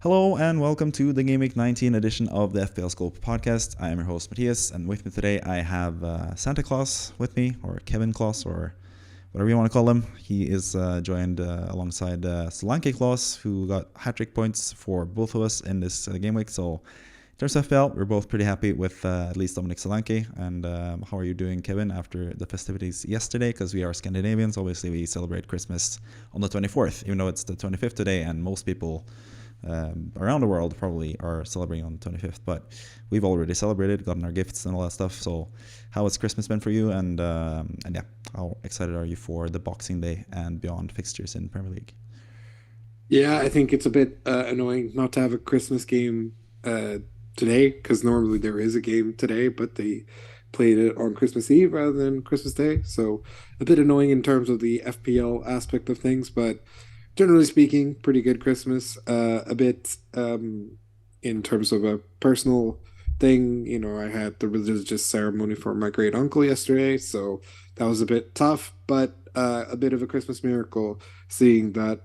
Hello and welcome to the GW19 edition of the FPL Scope podcast. I am your host Matthias, and with me today I have Santa Claus with me, or Kevin Claus, or whatever you want to call him. He is joined alongside Solanke Claus, who got hat-trick points for both of us in this game week. So in terms of FPL, we're both pretty happy with at least Dominic Solanke. And how are you doing, Kevin, after the festivities yesterday? Because we are Scandinavians. Obviously, we celebrate Christmas on the 24th, even though it's the 25th today, and most people around the world probably are celebrating on the 25th, but we've already celebrated, gotten our gifts and all that stuff. So how has Christmas been for you? And yeah, how excited are you for the Boxing Day and beyond fixtures in Premier League? Yeah, I think it's a bit annoying not to have a Christmas game today because normally there is a game today, but they played it on Christmas Eve rather than Christmas Day. So a bit annoying in terms of the FPL aspect of things, but generally speaking, pretty good Christmas. A bit in terms of a personal thing, I had the religious ceremony for my great uncle yesterday, so that was a bit tough, but a bit of a Christmas miracle seeing that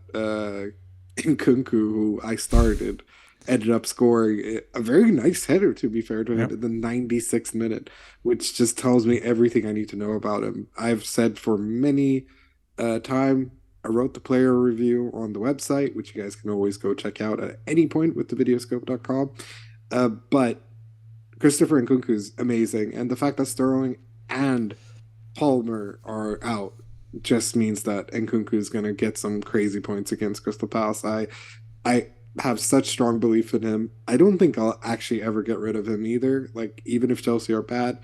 Nkunku, who I started, ended up scoring a very nice header, to be fair to him, Yep. in the 96th minute, which just tells me everything I need to know about him. I've said for many time I wrote the player review on the website, which you guys can always go check out at any point with thevideoscope.com. But Christopher Nkunku is amazing. And the fact that Sterling and Palmer are out just means that Nkunku is going to get some crazy points against Crystal Palace. I have such strong belief in him. I don't think I'll actually ever get rid of him either. Like, even if Chelsea are bad,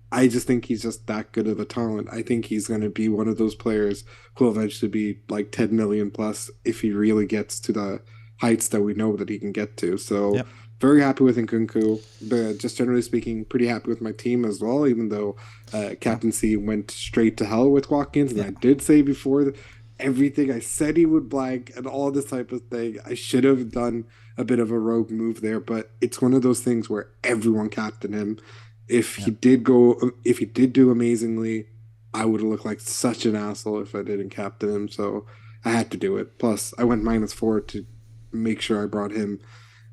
I just think he's just that good of a talent. I think he's going to be one of those players who will eventually be like 10 million plus if he really gets to the heights that we know that he can get to. So Yep. very happy with Nkunku. But just generally speaking, pretty happy with my team as well, even though Yep. captaincy went straight to hell with Watkins. And Yeah. I did say before that everything I said he would blank and all this type of thing. I should have done a bit of a rogue move there, but it's one of those things where everyone captained him. Yeah. If he did do amazingly, I would have looked like such an asshole if I didn't captain him. So I had to do it. Plus, I went -4 to make sure I brought him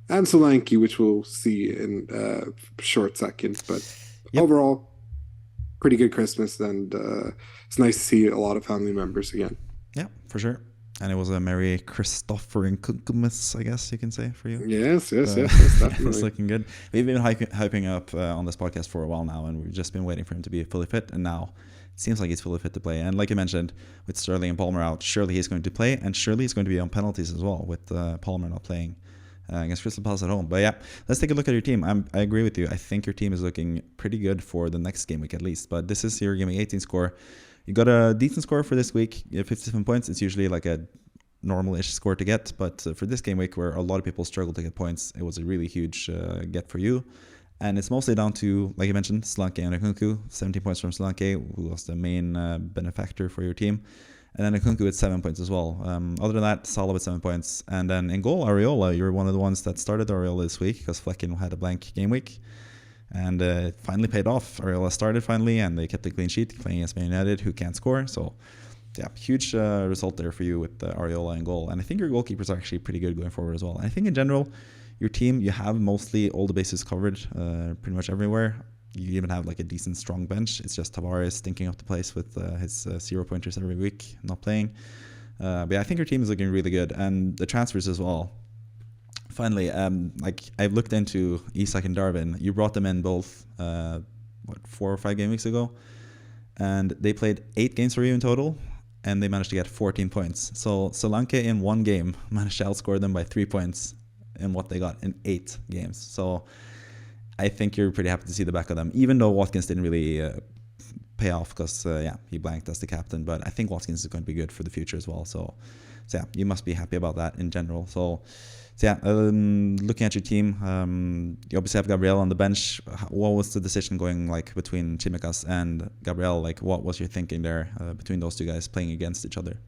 and Solanke, which we'll see in a short second. But Yep. overall, pretty good Christmas, and it's nice to see a lot of family members again. Yeah, for sure. And it was a Merry Christopher and Kunkumus, I guess you can say, for you. Yes, yes, Uh, yes, yes, it's definitely. looking good. We've been hyping up on this podcast for a while now, and we've just been waiting for him to be fully fit. And now it seems like he's fully fit to play. And like you mentioned, with Sterling and Palmer out, surely he's going to play, and surely he's going to be on penalties as well, with Palmer not playing against Crystal Palace at home. But yeah, let's take a look at your team. I agree with you. I think your team is looking pretty good for the next game week at least. But this is your Game Week 18 score. You got a decent score for this week. You have 57 points. It's usually like a normal-ish score to get, but for this game week where a lot of people struggle to get points, it was a really huge get for you. And it's mostly down to, like you mentioned, Solanke and Nkunku. 17 points from Solanke, who was the main benefactor for your team. And then Nkunku with 7 points as well. Other than that, Salah with 7 points. And then in goal, Areola, you're one of the ones that started Areola this week because Flecken had a blank game week. And it finally paid off. Areola started finally, and they kept a clean sheet playing against Man United, who can't score. So yeah, huge result there for you with Areola and goal. And I think your goalkeepers are actually pretty good going forward as well. And I think in general, your team, you have mostly all the bases covered pretty much everywhere. You even have like a decent strong bench. It's just Tavares stinking up the place with his 0-pointers every week, not playing. But yeah, I think your team is looking really good. And the transfers as well. Finally, like I've looked into Isak and Darwin. You brought them in both, 4 or 5 game weeks ago. And they played 8 games for you in total, and they managed to get 14 points. So Solanke in 1 game managed to outscore them by 3 points in what they got in 8 games. So I think you're pretty happy to see the back of them, even though Watkins didn't really pay off because, yeah, he blanked as the captain. But I think Watkins is going to be good for the future as well. So yeah, you must be happy about that in general. So yeah, looking at your team, you obviously have Gabriel on the bench. What was the decision going like between Chimikas and Gabriel? Like, what was your thinking there between those two guys playing against each other?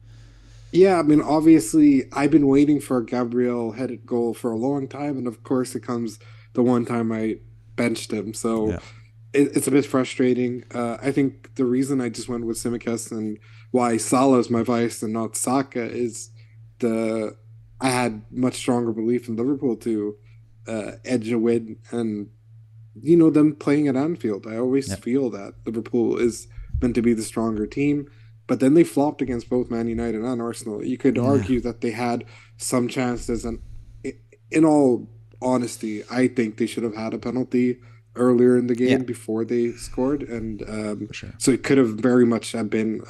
Yeah, I mean, obviously, I've been waiting for a Gabriel headed goal for a long time, and of course, it comes the one time I benched him. So Yeah, it's a bit frustrating. I think the reason I just went with Simicast and why Salah is my vice and not Saka is the I had much stronger belief in Liverpool to edge a win, and them playing at Anfield. I always Yeah, feel that Liverpool is meant to be the stronger team, but then they flopped against both Man United and Arsenal. You could yeah, argue that they had some chances, and in all honesty, I think they should have had a penalty earlier in the yeah, game before they scored, and for sure. so it could have very much have been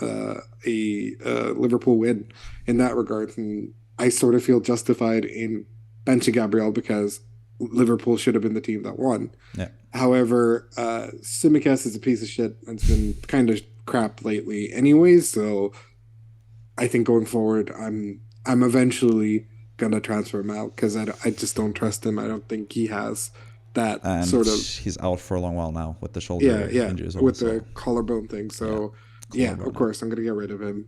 a Liverpool win in that regard. And I sort of feel justified in benching Gabriel because Liverpool should have been the team that won. Yeah, However, Simicast is a piece of shit and it's been kind of crap lately, anyways. So I think going forward, I'm eventually gonna transfer him out because I just don't trust him. I don't think he has that and sort of he's out for a long while now with the yeah, shoulder yeah, injury as well. with the So collarbone thing. yeah, So yeah, of collarbone. Yeah, course I'm gonna get rid of him.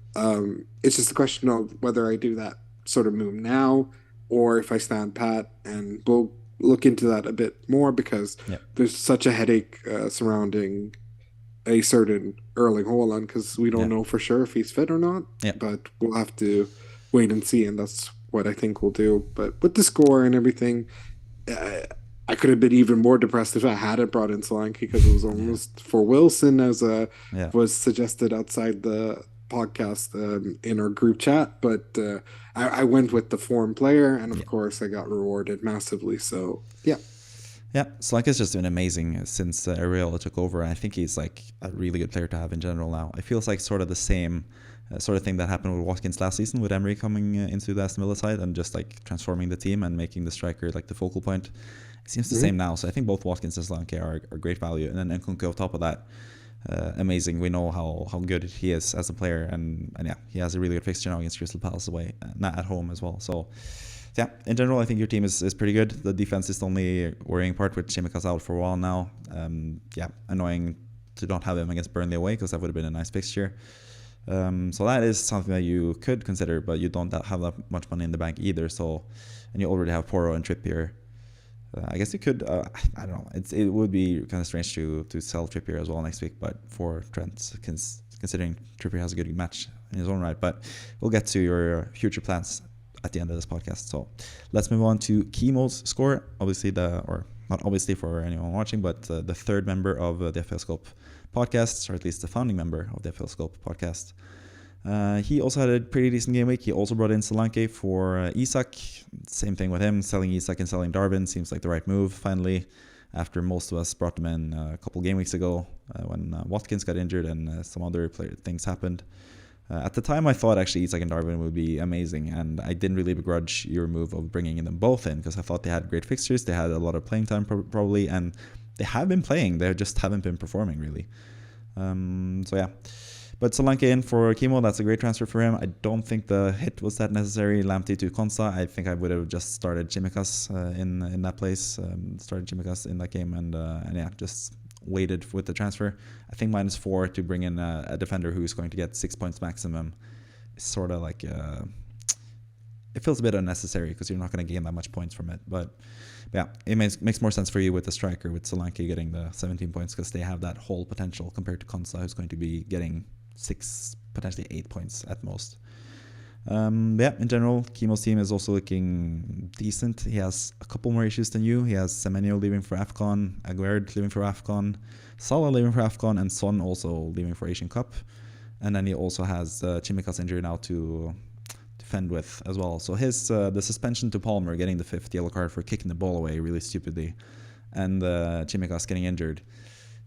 It's just a question of whether I do that sort of move now or if I stand pat, and we'll look into that a bit more because yeah, there's such a headache surrounding a certain Erling Haaland because we yeah, don't know for sure if he's fit or not, yeah. but we'll have to wait and see, and that's what I think we'll do. But with the score and everything, uh, I could have been even more depressed if I hadn't brought in Solanke because it was Yeah, almost for Wilson, as yeah, was suggested outside the podcast in our group chat. But I went with the form player, and of yeah. course, I got rewarded massively. So yeah, Yeah, Solanke's just been amazing since Areola took over. I think he's like a really good player to have in general now. It feels like sort of the same sort of thing that happened with Watkins last season with Emery coming into the Aston Villa side and just like transforming the team and making the striker like the focal point. It seems the same hmm now. So I think both Watkins and Solanke are great value. And then Nkunku on top of that, amazing. We know how good he is as a player. And yeah, he has a really good fixture now against Crystal Palace away, not at home as well. So yeah, in general, I think your team is pretty good. The defense is the only worrying part with Chimikas out for a while now. Yeah, annoying to not have him against Burnley away because that would have been a nice fixture. So that is something that you could consider, but you don't have that much money in the bank either. So, and you already have Poro and Trippier. I guess you could. I don't know. It would be kind of strange to sell Trippier as well next week, but for Trent, considering Trippier has a good match in his own right. But we'll get to your future plans at the end of this podcast. So let's move on to Kimo's score. Obviously, or not obviously for anyone watching, but the third member of the FPL Scope podcast, or at least the founding member of the FPL Scope podcast. He also had a pretty decent game week. He also brought in Solanke for Isak. Same thing with him. Selling Isak and selling Darwin seems like the right move, finally, after most of us brought them in a couple game weeks ago when Watkins got injured and some other things happened. At the time, I thought actually Isak and Darwin would be amazing, and I didn't really begrudge your move of bringing them both in because I thought they had great fixtures. They had a lot of playing time probably, and they have been playing. They just haven't been performing really. So yeah. But Solanke in for Kimo, that's a great transfer for him. I don't think the hit was that necessary. Lamptey to Konsa, I think I would have just started Chimikas in that place. Started Chimikas in that game and yeah, just waited with the transfer. I think -4 to bring in a defender who's going to get 6 points maximum is sort of like it feels a bit unnecessary because you're not going to gain that much points from it. But yeah, it makes more sense for you with the striker, with Solanke getting the 17 points because they have that whole potential compared to Konsa, who's going to be getting 6, potentially 8 points at most. Yeah, in general, Kimo's team is also looking decent. He has a couple more issues than you. He has Semenyo leaving for AFCON, Aguerd leaving for AFCON, Salah leaving for AFCON, and Son also leaving for Asian Cup. And then he also has Chimikas injury now to defend with as well. So his the suspension to Palmer, getting the 5th yellow card for kicking the ball away really stupidly, and Chimikas getting injured,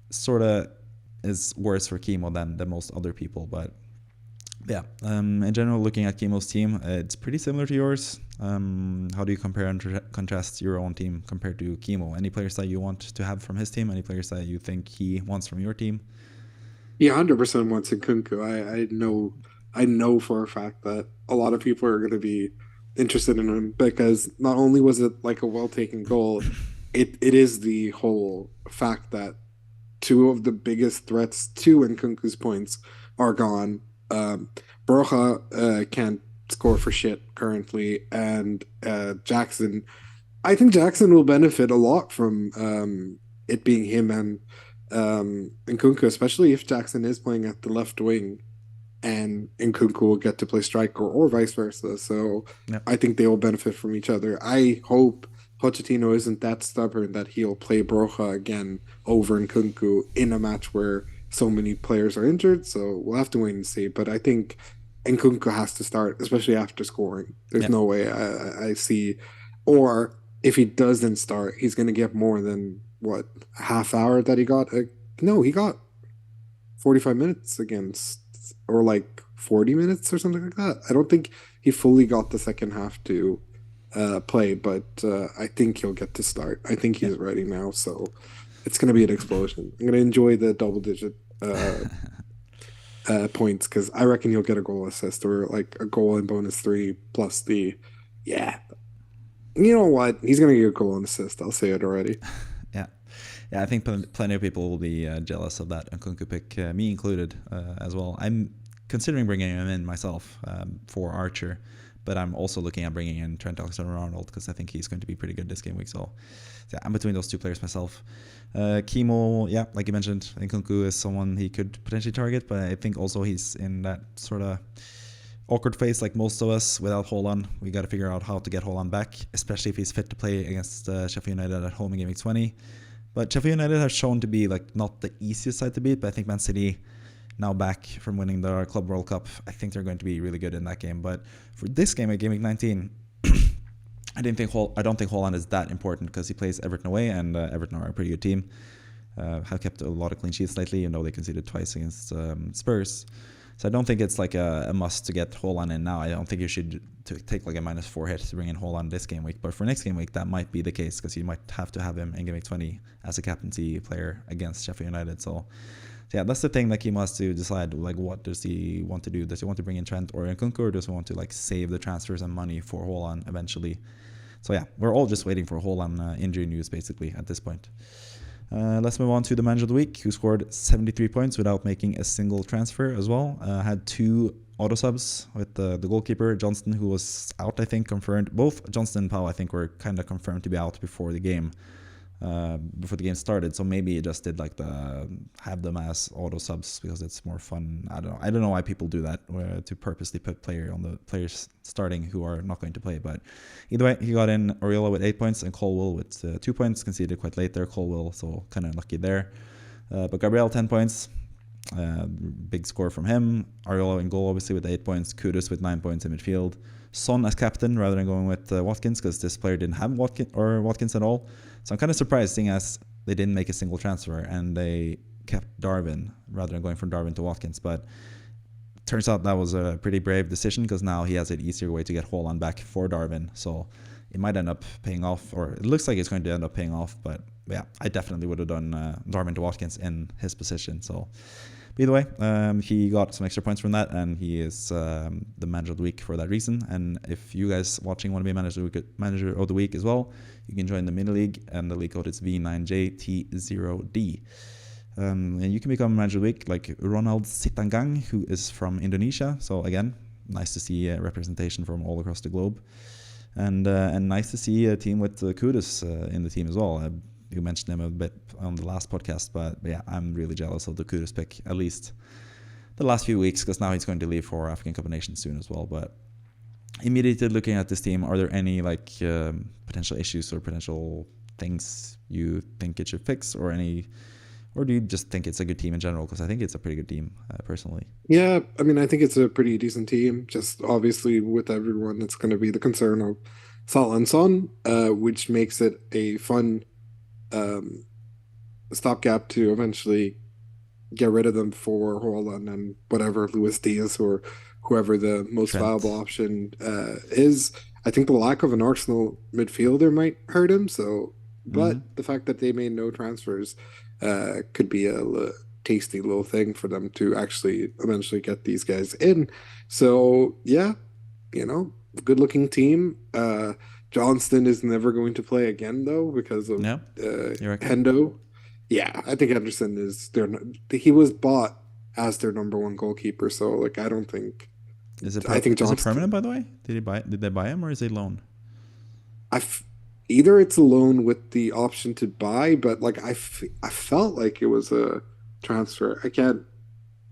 sort of is worse for Kimo than most other people. But yeah, in general, looking at Kimo's team, it's pretty similar to yours. How do you compare and contrast your own team compared to Kimo? Any players that you want to have from his team? Any players that you think he wants from your team? Yeah, 100% wants Nkunku. I know for a fact that a lot of people are going to be interested in him because not only was it like a well taken goal, it is the whole fact that two of the biggest threats to Nkunku's points are gone. Um, Broja can't score for shit currently, and Jackson. I think Jackson will benefit a lot from it being him and Nkunku, especially if Jackson is playing at the left wing. and Nkunku will get to play striker or vice versa. So Yeah. I think they will benefit from each other. I hope Pochettino isn't that stubborn that he'll play Broja again over Nkunku in a match where so many players are injured. So we'll have to wait and see. But I think Nkunku has to start, especially after scoring. There's Yeah. no way I see. Or if he doesn't start, he's going to get more than what, a half hour that he got. No, he got 45 minutes against, or like 40 minutes or something like that. I don't think he fully got the second half to play, but I think he'll get to start. I think Yeah. he's ready now, so it's going to be an explosion. I'm going to enjoy the double digit points because I reckon he'll get a goal assist or like a goal and bonus three plus the, yeah. You know what? He's going to get a goal and assist. I'll say it already. Yeah. Yeah, I think plenty of people will be jealous of that Nkunku pick, me included as well. I'm considering bringing him in myself for Archer, but I'm also looking at bringing in Trent Alexander-Arnold because I think he's going to be pretty good this game week. So yeah, I'm between those two players myself. Kimo, yeah, like you mentioned, Nkunku is someone he could potentially target, but I think also he's in that sort of awkward phase like most of us without Haaland. We got to figure out how to get Haaland back, especially if he's fit to play against Sheffield United at home in Game Week 20. But Sheffield United have shown to be like not the easiest side to beat, but I think Man City, now back from winning the Club World Cup, I think they're going to be really good in that game. But for this game at Game Week 19, I don't think Haaland is that important because he plays Everton away, and Everton are a pretty good team. Have kept a lot of clean sheets lately, even though they conceded twice against Spurs. So I don't think it's like a must to get Haaland in now. I don't think you should take like a -4 hit to bring in Haaland this game week. But for next game week, that might be the case because you might have to have him in Game Week 20 as a captaincy player against Sheffield United. So yeah, that's the thing that Kimo has to decide. Like, what does he want to do? Does he want to bring in Trent or Nkunku, or does he want to like save the transfers and money for Haaland eventually? So yeah, we're all just waiting for Haaland injury news basically at this point. Let's move on to the manager of the week, who scored 73 points without making a single transfer as well. Had 2 auto subs with the goalkeeper, Johnston, who was out, I think, confirmed. Both Johnston and Powell, I think, were kind of confirmed to be out before the game started. So maybe he just did like have them as auto subs because it's more fun. I don't know why people do that to purposely put players starting who are not going to play. But either way, he got in Oriola with 8 points and Colwell with 2 points. Conceded quite late there, Colwell, so kind of lucky there. But Gabriel 10 points. Big score from him. Ariola in goal, obviously, with 8 points. Kudus with 9 points in midfield. Son as captain rather than going with Watkins because this player didn't have Watkins at all. So I'm kind of surprised, seeing as they didn't make a single transfer and they kept Darwin rather than going from Darwin to Watkins. But turns out that was a pretty brave decision because now he has an easier way to get Haaland back for Darwin. So it might end up paying off, or it looks like it's going to end up paying off. But yeah, I definitely would have done Darwin to Watkins in his position. So either way, he got some extra points from that, and he is the manager of the week for that reason. And if you guys watching want to be manager of the week as well, you can join the mini league, and the league code is V9JT0D. And you can become manager of the week like Ronald Sitanggang, who is from Indonesia. So again, nice to see representation from all across the globe, and nice to see a team with Kudus in the team as well. You mentioned him a bit on the last podcast, but yeah, I'm really jealous of the Kudus pick, at least the last few weeks, because now he's going to leave for African Cup of Nations soon as well. But immediately looking at this team, are there any like potential issues or potential things you think it should fix, or do you just think it's a good team in general? Because I think it's a pretty good team, personally. Yeah, I mean, I think it's a pretty decent team. Just obviously with everyone, it's going to be the concern of Salah and Son, which makes it a fun um, stopgap to eventually get rid of them for Haaland and whatever Luis Diaz or whoever the most viable Trent. option is. I think the lack of an Arsenal midfielder might hurt him. So, Mm-hmm. but the fact that they made no transfers could be a tasty little thing for them to actually eventually get these guys in. So, yeah, good looking team. Johnston is never going to play again though because of Yeah, you reckon? Hendo. Yeah, I think Henderson is he was bought as their number one goalkeeper, so like I don't think I think Is it permanent, Johnston. by the way? Did they buy him, or is it loan? I f- Either it's a loan with the option to buy, but like I felt like it was a transfer. I can't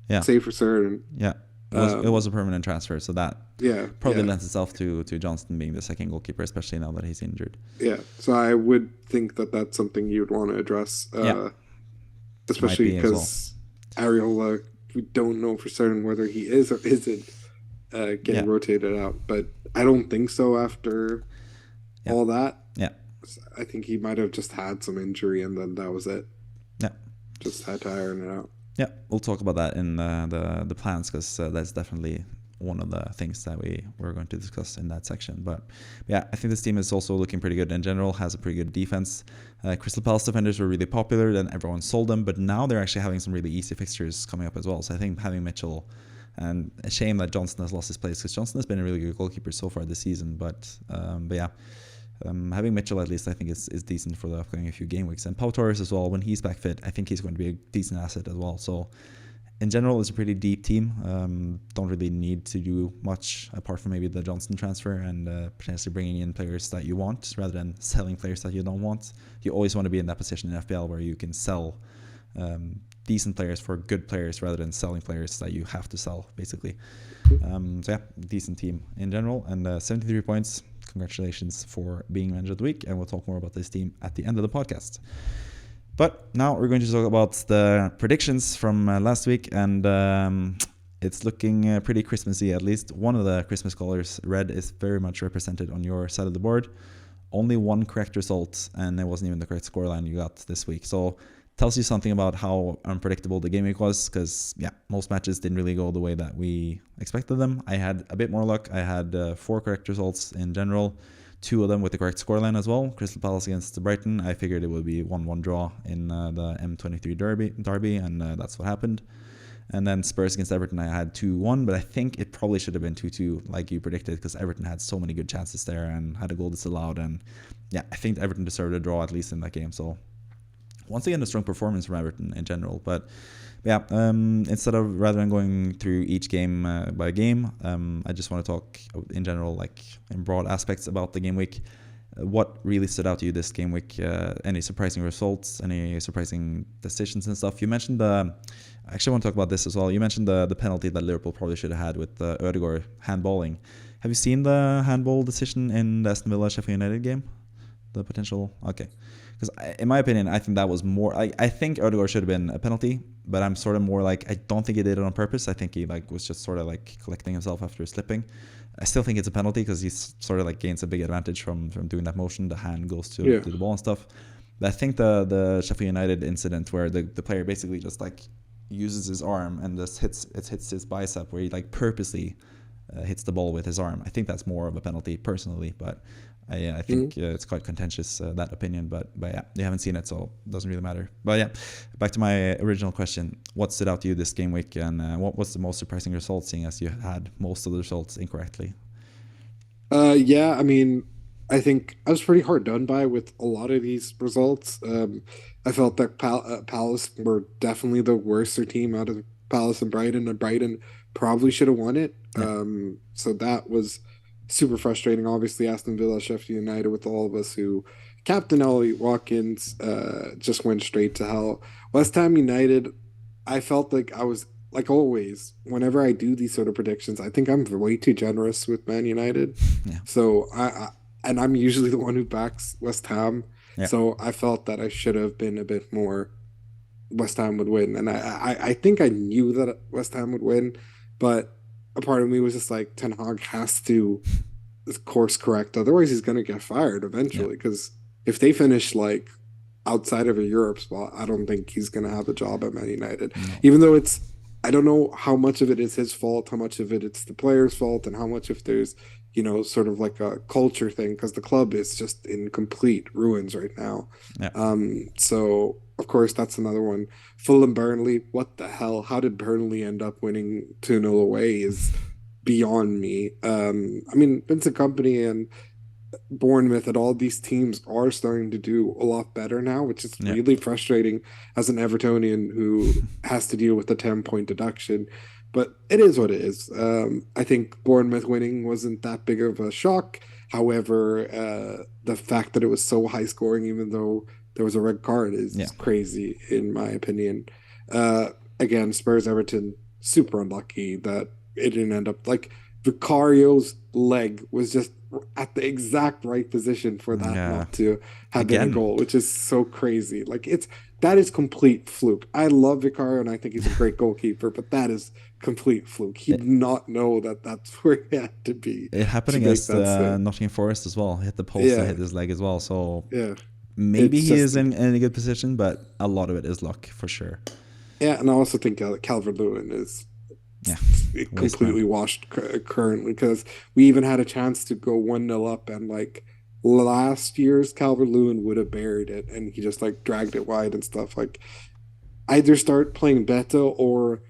Yeah, say for certain. yeah. it was a permanent transfer, so that Yeah, probably yeah, lends itself to Johnston being the second goalkeeper, especially now that he's injured. yeah. So I would think that that's something you'd want to address, Yeah, might especially be as well. because Areola, we don't know for certain whether he is or isn't getting Yeah, rotated out, but I don't think so after yeah, all that. yeah, I think he might have just had some injury and then that was it. yeah. Just had to iron it out. Yeah, we'll talk about that in the plans, because that's definitely one of the things that we're going to discuss in that section. But yeah, I think this team is also looking pretty good in general, has a pretty good defense. Crystal Palace defenders were really popular, then everyone sold them, but now they're actually having some really easy fixtures coming up as well. So I think having Mitchell, and a shame that Johnson has lost his place, because Johnson has been a really good goalkeeper so far this season. But yeah, having Mitchell at least I think is decent for the upcoming few game weeks. And Pau Torres as well, when he's back fit, I think he's going to be a decent asset as well. So in general, it's a pretty deep team. Don't really need to do much apart from maybe the Johnson transfer and potentially bringing in players that you want rather than selling players that you don't want. You always want to be in that position in FPL where you can sell decent players for good players rather than selling players that you have to sell, basically. So yeah, decent team in general. And 73 points. Congratulations for being manager of the week. And we'll talk more about this team at the end of the podcast. But now we're going to talk about the predictions from last week, and it's looking pretty Christmassy. At least one of the Christmas colors, red, is very much represented on your side of the board. Only one correct result, and it wasn't even the correct scoreline you got this week. So tells you something about how unpredictable the game week was, because yeah, most matches didn't really go the way that we expected them. I had a bit more luck. I had 4 correct results in general. 2 of them with the correct scoreline as well. Crystal Palace against Brighton, I figured it would be 1-1 draw in the M23 derby, and that's what happened. And then Spurs against Everton, I had 2-1, but I think it probably should have been 2-2 like you predicted, because Everton had so many good chances there and had a goal disallowed. And yeah, I think Everton deserved a draw at least in that game. So once again, a strong performance from Everton in general. But yeah, instead of rather than going through each game by game, I just want to talk in general, like in broad aspects about the game week. What really stood out to you this game week? Any surprising results? Any surprising decisions and stuff? You mentioned I actually want to talk about this as well. You mentioned the penalty that Liverpool probably should have had with Ødegaard handballing. Have you seen the handball decision in the Aston Villa Sheffield United game? The potential? Okay. Because in my opinion, I think that was more. I think Ødegaard should have been a penalty, but I'm sort of more like, I don't think he did it on purpose. I think he like was just sort of like collecting himself after slipping. I still think it's a penalty because he's sort of like gains a big advantage from doing that motion. The hand goes to the ball and stuff. But I think the Sheffield United incident where the player basically just like uses his arm and just hits his bicep, where he like purposely hits the ball with his arm. I think that's more of a penalty personally, but I think it's quite contentious, that opinion. But yeah, you haven't seen it, so it doesn't really matter. But yeah, back to my original question: what stood out to you this game week, and what was the most surprising result, seeing as you had most of the results incorrectly? Yeah, I mean, I think I was pretty hard done by with a lot of these results. I felt that Palace were definitely the worser team out of Palace and Brighton probably should have won it. Yeah. So that was super frustrating. Obviously, Aston Villa, Sheffield United, with all of us who Captain Ollie Watkins just went straight to hell. West Ham United, I felt like I was like always, whenever I do these sort of predictions, I think I'm way too generous with Man United. Yeah. So and I'm usually the one who backs West Ham. Yeah. So I felt that I should have been a bit more West Ham would win. And I think I knew that West Ham would win, but a part of me was just like, Ten Hag has to course correct. Otherwise, he's going to get fired eventually. Because if they finish like outside of a Europe spot, I don't think he's going to have a job at Man United. No. Even though I don't know how much of it is his fault, how much of it's the player's fault, and how much if there's, sort of like a culture thing, because the club is just in complete ruins right now. Yeah. So of course that's another one. Fulham Burnley, what the hell? How did Burnley end up winning 2-0 away is beyond me. I mean, Vincent Company and Bournemouth and all these teams are starting to do a lot better now, which is really frustrating as an Evertonian who has to deal with the 10-point deduction. But it is what it is. I think Bournemouth winning wasn't that big of a shock. However, the fact that it was so high scoring, even though there was a red card, is crazy, in my opinion. Again, Spurs Everton, super unlucky that it didn't end up like Vicario's leg was just at the exact right position for that Yeah. not to have been a Again, goal, which is so crazy. Like it's that is complete fluke. I love Vicario and I think he's a great goalkeeper, but that is complete fluke. He it, did not know that that's where he had to be it happened to make against that save. Nottingham Forest as well. Hit the post and Yeah, hit his leg as well. So yeah. maybe It's he just is in a good position, but a lot of it is luck for sure. yeah, and I also think Calvert-Lewin is Yeah. Waste man. completely washed currently because we even had a chance to go 1-0 up and like last year's Calvert-Lewin would have buried it and he just like dragged it wide and stuff like either start playing Beto or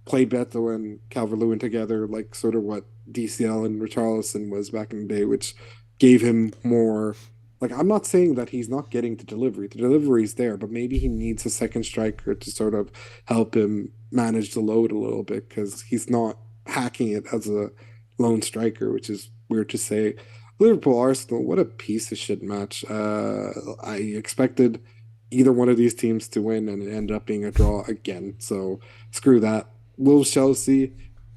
play Beto and Calvert-Lewin together like sort of what DCL and Richarlison was back in the day, which gave him more like I'm not saying that he's not getting the delivery. The delivery is there, but maybe he needs a second striker to sort of help him manage the load a little bit because he's not hacking it as a lone striker, which is weird to say. Liverpool Arsenal, what a piece of shit match. I expected either one of these teams to win, and it ended up being a draw again. So screw that. Wolves Chelsea,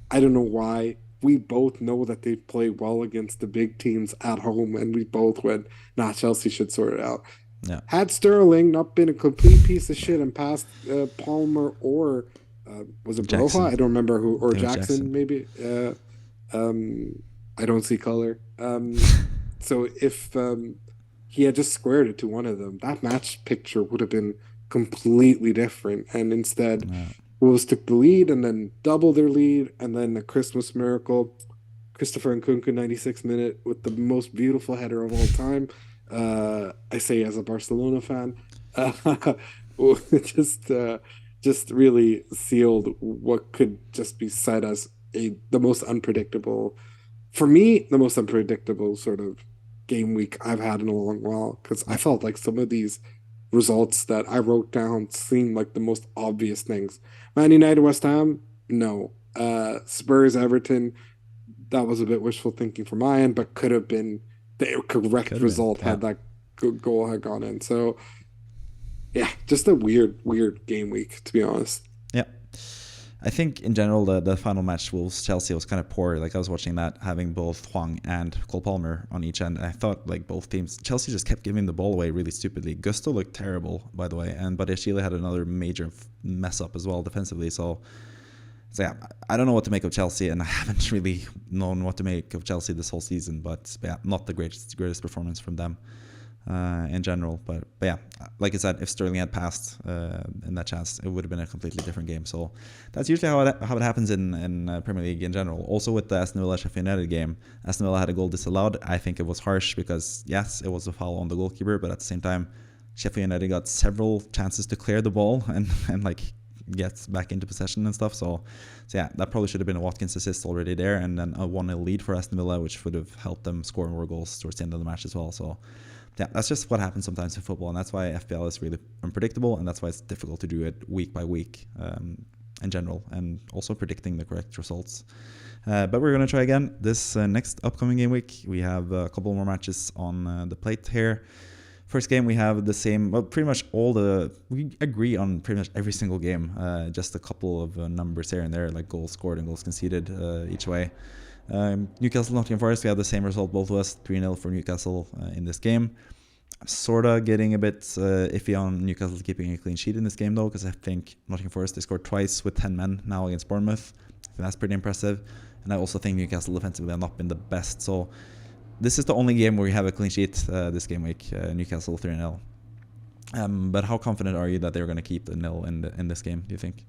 I don't know why. We both know that they play well against the big teams at home, and we both went, nah, Chelsea should sort it out. Yeah. Had Sterling not been a complete piece of shit and passed Palmer or was it Broha? Jackson. I don't remember who, I or think it was Jackson. Jackson maybe. I don't see color. So if he had just squared it to one of them, that match picture would have been completely different. And instead, Yeah. Wolves took the lead and then doubled their lead, and then a Christmas miracle. Christopher Nkunku 96th minute with the most beautiful header of all time. I say as a Barcelona fan, uh, just uh, just really sealed what could just be said as the most unpredictable, for me, the most unpredictable sort of game week I've had in a long while. Because I Yeah. felt like some of these results that I wrote down seemed like the most obvious things. Man United, West Ham, no. Spurs, Everton, that was a bit wishful thinking from my end, but could have been the Could correct have been. result Yeah. had that good goal had gone in. So yeah, just a weird game week to be honest. Yeah. I think in general the final match Wolves Chelsea was kind of poor. Like I was watching that, having both Hwang and Cole Palmer on each end. And I thought like both teams, Chelsea just kept giving the ball away really stupidly. Gusto looked terrible, by the way, and Badiashile had another major mess up as well defensively. So yeah, I don't know what to make of Chelsea, and I haven't really known what to make of Chelsea this whole season. But yeah, not the greatest performance from them in general. But yeah, like I said, if Sterling had passed in that chance, it would have been a completely different game. So that's usually how it happens in Premier League in general. Also with the Aston Villa Sheffield United game, Aston Villa had a goal disallowed. I think it was harsh because yes, it was a foul on the goalkeeper, but at the same time, Sheffield United got several chances to clear the ball and like get back into possession and stuff. So yeah, that probably should have been a Watkins assist already there, and then a 1-0 lead for Aston Villa, which would have helped them score more goals towards the end of the match as well. So yeah, that's just what happens sometimes in football, and that's why FPL is really unpredictable, and that's why it's difficult to do it week by week in general, and also predicting the correct results. But we're going to try again this next upcoming game week. We have a couple more matches on the plate here. First game, we have the same, well, pretty much we agree on pretty much every single game, just a couple of numbers here and there, like goals scored and goals conceded each way. Newcastle, Nottingham Forest, we have the same result, both of us, 3-0 for Newcastle in this game. I'm sort of getting a bit iffy on Newcastle keeping a clean sheet in this game, though, because I think Nottingham Forest, they scored twice with 10 men now against Bournemouth. I think that's pretty impressive. And I also think Newcastle defensively have not been the best, so this is the only game where we have a clean sheet this game week, Newcastle 3-0. But how confident are you that they're going to keep the nil in this game, do you think?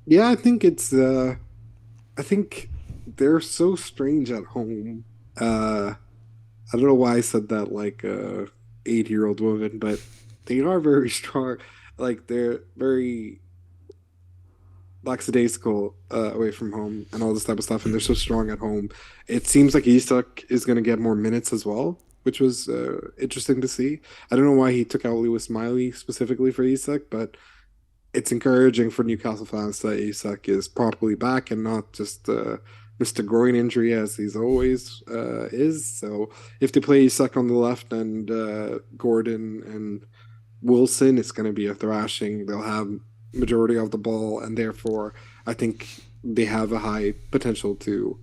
Yeah, I think they're so strange at home. I don't know why I said that like a 8-year-old woman, but they are very strong. Like they're very lackadaisical away from home and all this type of stuff, and they're so strong at home. It seems like Isak is going to get more minutes as well, which was interesting to see. I don't know why he took out Lewis Miley specifically for Isak, but it's encouraging for Newcastle fans that Isak is properly back and not just Mr. Groin injury as he's always is. So if they play Isak on the left and Gordon and Wilson, it's going to be a thrashing. They'll have majority of the ball, and therefore, I think they have a high potential to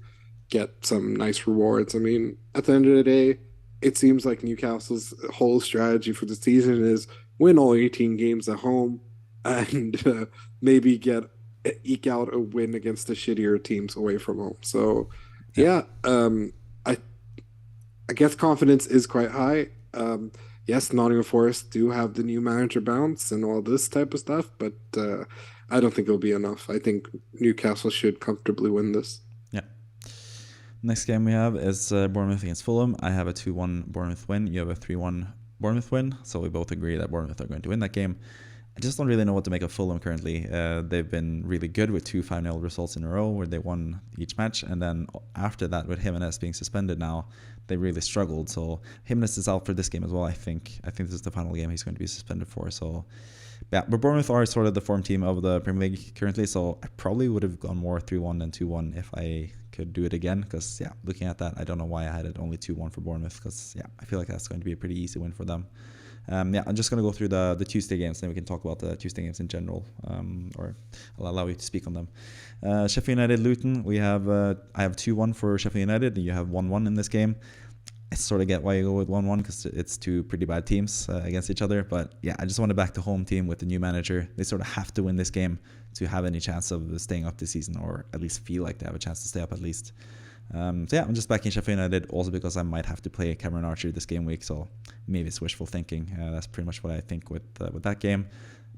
get some nice rewards. I mean, at the end of the day, it seems like Newcastle's whole strategy for the season is win all 18 games at home and maybe get eke out a win against the shittier teams away from home. So, Yeah. yeah, I I guess confidence is quite high. Yes, Nottingham Forest do have the new manager bounce and all this type of stuff, but I don't think it'll be enough. I think Newcastle should comfortably win this. Yeah. Next game we have is Bournemouth against Fulham. I have a 2-1 Bournemouth win. You have a 3-1 Bournemouth win. So we both agree that Bournemouth are going to win that game. I just don't really know what to make of Fulham currently. They've been really good with 2 5-0 results in a row where they won each match. And then after that, with Jimenez being suspended now, they really struggled. So Jimenez is out for this game as well, I think. I think this is the final game he's going to be suspended for. So, yeah, but Bournemouth are sort of the form team of the Premier League currently. So I probably would have gone more 3-1 than 2-1 if I could do it again. Because, yeah, looking at that, I don't know why I had it only 2-1 for Bournemouth. Because, yeah, I feel like that's going to be a pretty easy win for them. Yeah, I'm just going to go through the Tuesday games, then we can talk about the Tuesday games in general, or I'll allow you to speak on them. Sheffield United, Luton, I have 2-1 for Sheffield United, and you have 1-1 in this game. I sort of get why you go with 1-1 because it's 2 pretty bad teams against each other. But yeah, I just want to back the home team with the new manager. They sort of have to win this game to have any chance of staying up this season, or at least feel like they have a chance to stay up at least. So yeah, I'm just backing Sheffield United also because I might have to play Cameron Archer this game week, so maybe it's wishful thinking. That's pretty much what I think with that game.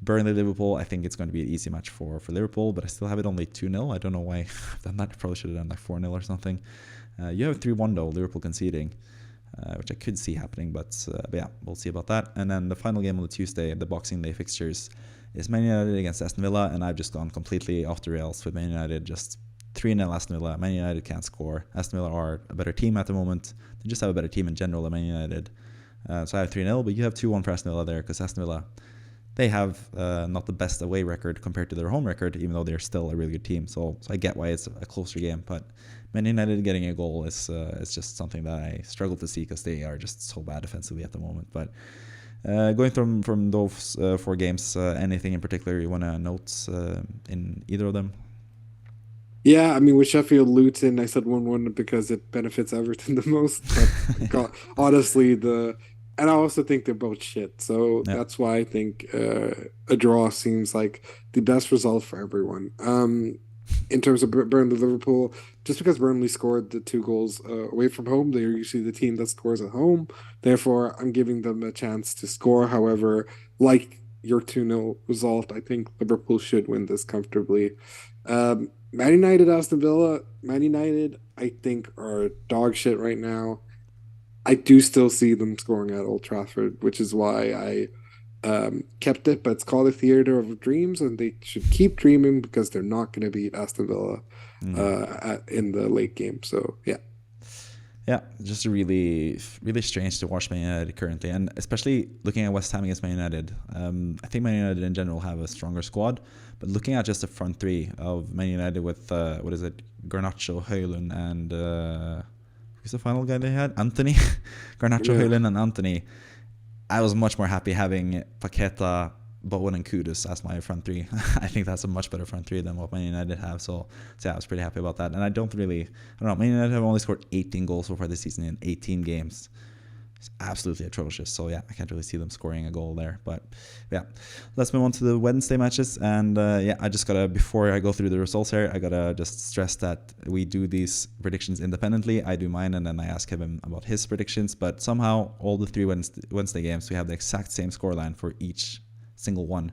Burnley Liverpool, I think it's going to be an easy match for Liverpool, but I still have it only 2-0. I don't know why I've done that. I probably should have done like 4-0 or something. You have 3-1 though, Liverpool conceding, which I could see happening, but yeah, we'll see about that. And then the final game on the Tuesday, the Boxing Day fixtures, is Man United against Aston Villa, and I've just gone completely off the rails with Man United, just 3-0 Aston Villa. Man United can't score. Aston Villa are a better team at the moment. They just have a better team in general than Man United. So I have 3-0, but you have 2-1 for Aston Villa there because Aston Villa, they have not the best away record compared to their home record, even though they're still a really good team. So I get why it's a closer game, but Man United getting a goal is just something that I struggle to see because they are just so bad defensively at the moment. But going from those 4 games, anything in particular you want to note in either of them? Yeah, I mean, with Sheffield Luton, I said 1-1 because it benefits Everton the most. But honestly, and I also think they're both shit. So Yeah. that's why I think a draw seems like the best result for everyone. In terms of Burnley Liverpool, just because Burnley scored the 2 goals away from home, they're usually the team that scores at home. Therefore, I'm giving them a chance to score. However, like your 2-0 result, I think Liverpool should win this comfortably. Man United, Aston Villa, Man United, I think are dog shit right now. I do still see them scoring at Old Trafford, which is why I kept it. But it's called a theater of dreams, and they should keep dreaming because they're not going to beat Aston Villa in the late game. So yeah. Yeah, just really, really strange to watch Man United currently, and especially looking at West Ham against Man United. I think Man United in general have a stronger squad, but looking at just the front 3 of Man United with Garnacho, Haaland, and who's the final guy they had? Anthony, Garnacho, Haaland, and Anthony. I was much more happy having Paqueta, Bowen, and Kudus as my front 3. I think that's a much better front 3 than what Man United have. So yeah, I was pretty happy about that. And I don't know, Man United have only scored 18 goals so far this season in 18 games. It's absolutely atrocious. So yeah, I can't really see them scoring a goal there. But yeah, let's move on to the Wednesday matches. And yeah, I just gotta, before I go through the results here, I gotta just stress that we do these predictions independently. I do mine and then I ask Kevin about his predictions. But somehow all the 3 Wednesday games, we have the exact same scoreline for each single one.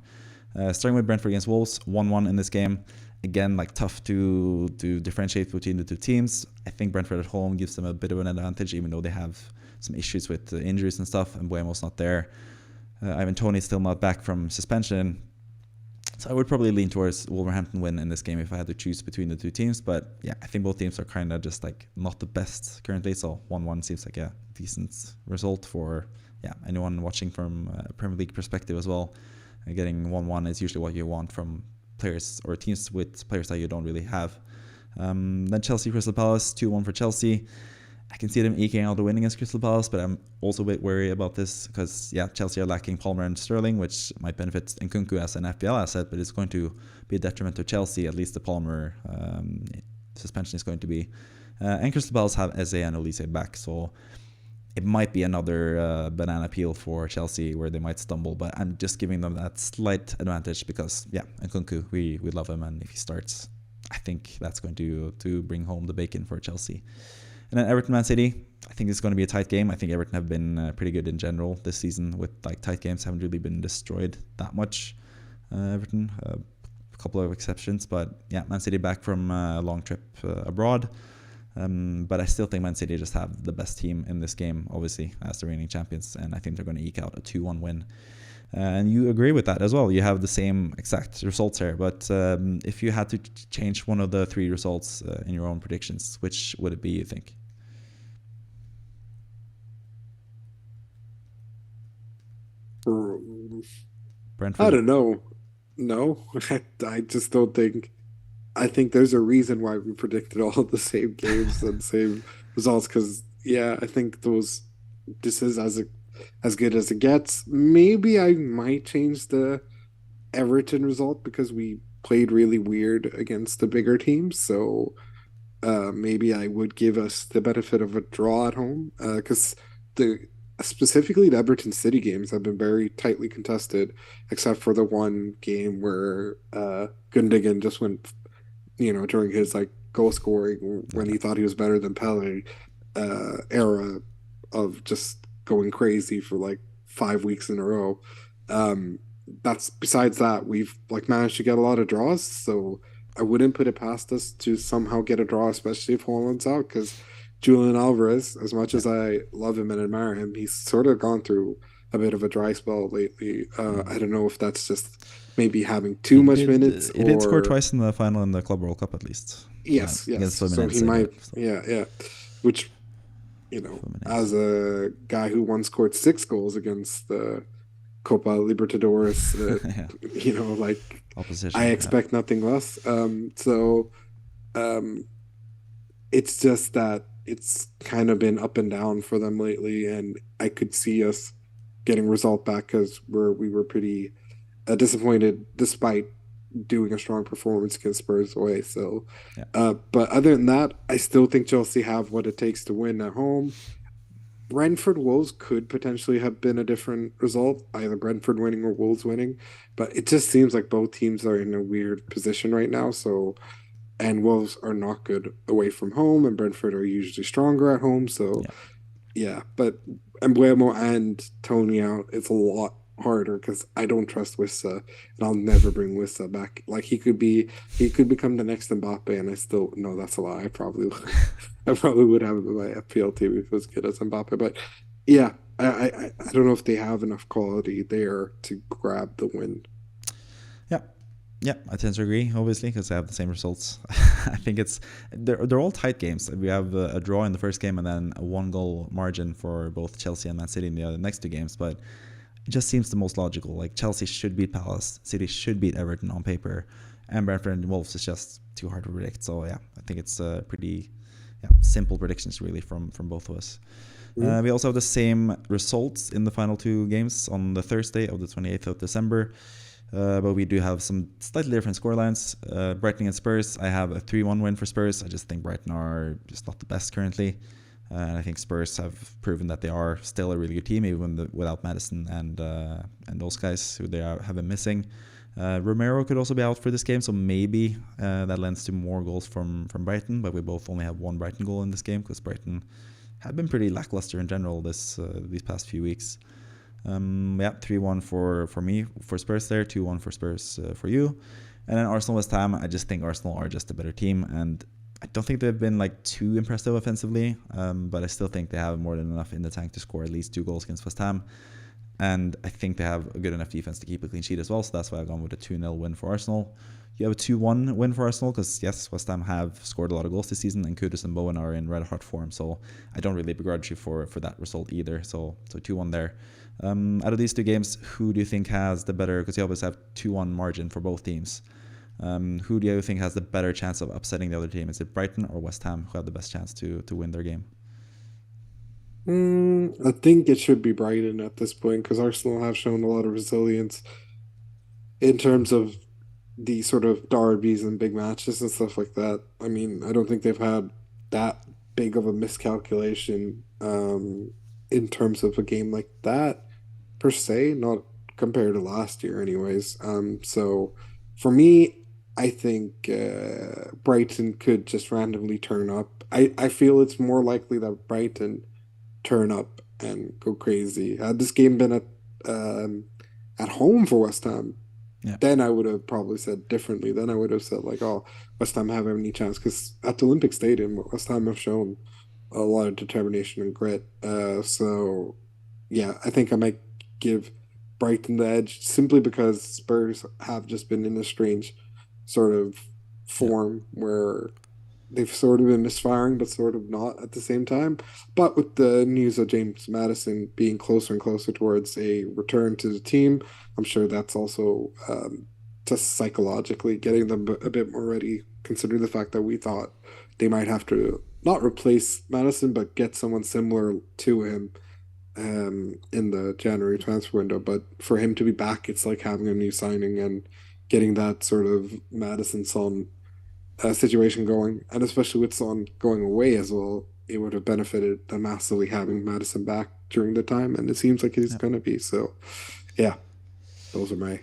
Starting with Brentford against Wolves, 1-1 in this game. Again, like tough to differentiate between the 2 teams. I think Brentford at home gives them a bit of an advantage, even though they have some issues with injuries and stuff, and Buemo's not there. Ivan Toney's still not back from suspension. So I would probably lean towards Wolverhampton win in this game if I had to choose between the 2 teams. But yeah, I think both teams are kind of just like not the best currently. So 1-1 seems like a decent result for anyone watching from a Premier League perspective as well. Getting 1-1 is usually what you want from players or teams with players that you don't really have. Then Chelsea Crystal Palace, 2-1 for Chelsea. I can see them eking out a win against Crystal Palace, but I'm also a bit worried about this because, yeah, Chelsea are lacking Palmer and Sterling, which might benefit Nkunku as an FPL asset, but it's going to be a detriment to Chelsea. At least the Palmer suspension is going to be. And Crystal Palace have Eze and Olise back, so it might be another banana peel for Chelsea where they might stumble, but I'm just giving them that slight advantage because, yeah, Nkunku, we love him, and if he starts, I think that's going to bring home the bacon for Chelsea. And then Everton Man City, I think it's going to be a tight game. I think Everton have been pretty good in general this season with like tight games, haven't really been destroyed that much. Everton, a couple of exceptions, but yeah, Man City back from a long trip abroad. But I still think Man City just have the best team in this game, obviously, as the reigning champions, and I think they're going to eke out a 2-1 win. And you agree with that as well. You have the same exact results here, but if you had to change one of the three results in your own predictions, which would it be, you think? Brentford? I don't know. No, I just don't think. I think there's a reason why we predicted all the same games and same results. Because yeah, I think this is as good as it gets. Maybe I might change the Everton result because we played really weird against the bigger teams. So maybe I would give us the benefit of a draw at home because the specifically the Everton City games have been very tightly contested, except for the one game where Gundogan just went, during his like goal scoring when he thought he was better than Pele era of just going crazy for like 5 weeks in a row. That's besides that we've like managed to get a lot of draws, so I wouldn't put it past us to somehow get a draw, especially if Haaland's out, because Julian Alvarez, as much as I love him and admire him, he's sort of gone through a bit of a dry spell lately. I don't know if that's just maybe having too much minutes. He did score twice in the final in the Club World Cup, at least. Yes. So he might, yeah. Which, as a guy who once scored 6 goals against the Copa Libertadores, like opposition, I expect nothing less. It's just that it's kind of been up and down for them lately, and I could see us getting result back because we were pretty disappointed despite doing a strong performance against Spurs away. So, but other than that, I still think Chelsea have what it takes to win at home. Brentford Wolves could potentially have been a different result, either Brentford winning or Wolves winning, but it just seems like both teams are in a weird position right now. So, and Wolves are not good away from home, and Brentford are usually stronger at home. So, but Embuemo and Tony out, it's a lot harder because I don't trust Wissa, and I'll never bring Wissa back. Like he could become the next Mbappe, and I still no, that's a lie. I probably would have him in my FPL team if it was good as Mbappe, but yeah, I don't know if they have enough quality there to grab the win. Yeah, I tend to agree, obviously, because they have the same results. I think they're all tight games. We have a draw in the first game and then a 1-goal margin for both Chelsea and Man City in the other next 2 games, but it just seems the most logical. Like Chelsea should beat Palace, City should beat Everton on paper, and Brentford and Wolves is just too hard to predict. So yeah, I think it's pretty simple predictions really from both of us. We also have the same results in the final 2 games on the Thursday of the 28th of December. But we do have some slightly different scorelines. Brighton and Spurs, I have a 3-1 win for Spurs. I just think Brighton are just not the best currently. And I think Spurs have proven that they are still a really good team, even without Maddison and those guys who have been missing. Romero could also be out for this game, so maybe that lends to more goals from Brighton. But we both only have 1 Brighton goal in this game because Brighton have been pretty lackluster in general these past few weeks. 3-1 for me for Spurs there, 2-1 for Spurs for you. And then Arsenal West Ham, I just think Arsenal are just a better team, and I don't think they've been like too impressive offensively, but I still think they have more than enough in the tank to score at least 2 goals against West Ham, and I think they have a good enough defense to keep a clean sheet as well, so that's why I've gone with a 2-0 win for Arsenal. You have a 2-1 win for Arsenal because, yes, West Ham have scored a lot of goals this season, and Kudus and Bowen are in red-hot form, so I don't really begrudge you for that result either. So 2-1 there. Out of these 2 games, who do you think has the better, because you always have 2-1 margin for both teams, who do you think has the better chance of upsetting the other team? Is it Brighton or West Ham who have the best chance to win their game? I think it should be Brighton at this point because Arsenal have shown a lot of resilience in terms of the sort of derbies and big matches and stuff like that. I mean, I don't think they've had that big of a miscalculation in terms of a game like that per se, not compared to last year, anyways. So for me, I think Brighton could just randomly turn up. I feel it's more likely that Brighton turn up and go crazy. Had this game been at home for West Ham, Yeah, then I would have probably said differently. Then I would have said like, "Oh, West Ham have any chance?" Because at the Olympic Stadium, West Ham have shown a lot of determination and grit. So yeah, I think I might give Brighton the edge simply because Spurs have just been in a strange sort of yeah, form where they've sort of been misfiring, but sort of not at the same time. But with the news of James Madison being closer and closer towards a return to the team, I'm sure that's also just psychologically getting them a bit more ready, considering the fact that we thought they might have to not replace Madison, but get someone similar to him in the January transfer window. But for him to be back, it's like having a new signing and getting that sort of Madison Son situation going, and especially with Son going away as well, it would have benefited them massively having Madison back during the time, and it seems like he's yeah. going to be. So, yeah, those are my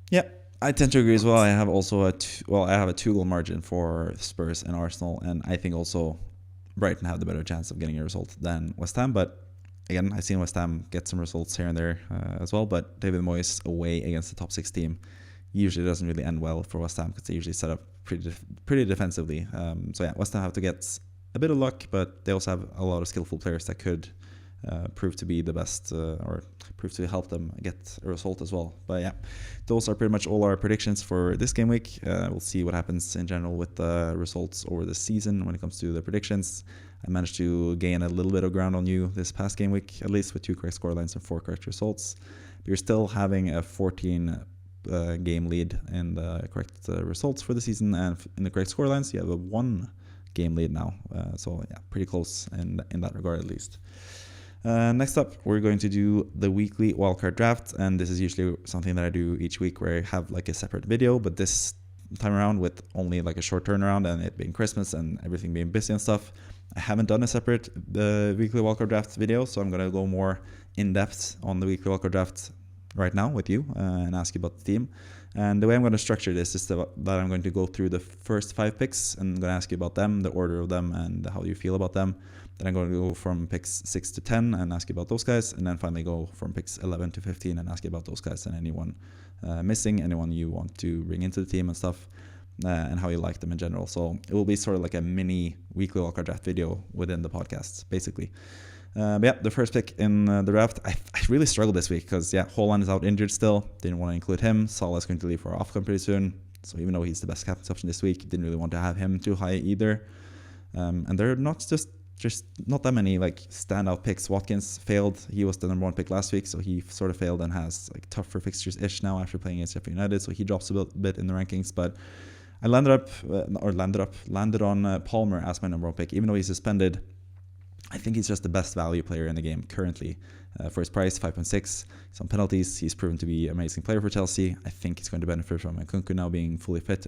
Yeah, I tend to agree as well. I thoughts. have also I have a 2 goal margin for Spurs and Arsenal, and I think also Brighton have the better chance of getting a result than West Ham. But again, I've seen West Ham get some results here and there as well. But David Moyes away against the top 6 team usually doesn't really end well for West Ham because they usually set up pretty defensively. So yeah, West Ham have to get a bit of luck, but they also have a lot of skillful players that could prove to be the best or prove to help them get a result as well. But yeah, those are pretty much all our predictions for this game week. We'll see what happens in general with the results over the season when it comes to the predictions. I managed to gain a little bit of ground on you this past game week, at least with 2 correct scorelines and 4 correct results. But you're still having a 14 game lead in the correct results for the season, and in the correct scorelines, you have a 1 game lead now. So yeah, pretty close in that regard at least. Next up, we're going to do the weekly wildcard draft, and this is usually something that I do each week where I have like a separate video, but this time around with only like a short turnaround and it being Christmas and everything being busy and stuff, I haven't done a separate weekly wildcard draft video, so I'm going to go more in depth on the weekly wildcard draft right now with you and ask you about the team. And the way I'm going to structure this is that I'm going to go through the first 5 picks and I'm going to ask you about them, the order of them, and how you feel about them. Then I'm going to go from picks 6 to 10 and ask you about those guys. And then finally go from picks 11 to 15 and ask you about those guys and anyone missing, anyone you want to bring into the team and stuff, and how you like them in general. So it will be sort of like a mini weekly wildcard draft video within the podcast, basically. But yeah, the first pick in the draft, I really struggled this week because, yeah, Haaland is out injured still. Didn't want to include him. Salah is going to leave for AFCON pretty soon. So even though he's the best captain's option this week, didn't really want to have him too high either. And there are not just not that many like standout picks. Watkins failed. He was the number 1 pick last week, so he sort of failed and has like tougher fixtures-ish now after playing against Sheffield United. So he drops a bit in the rankings. But I landed on Palmer as my number 1 pick, even though he's suspended. I think he's just the best value player in the game currently. For his price, 5.6. Some penalties. He's proven to be an amazing player for Chelsea. I think he's going to benefit from Nkunku now being fully fit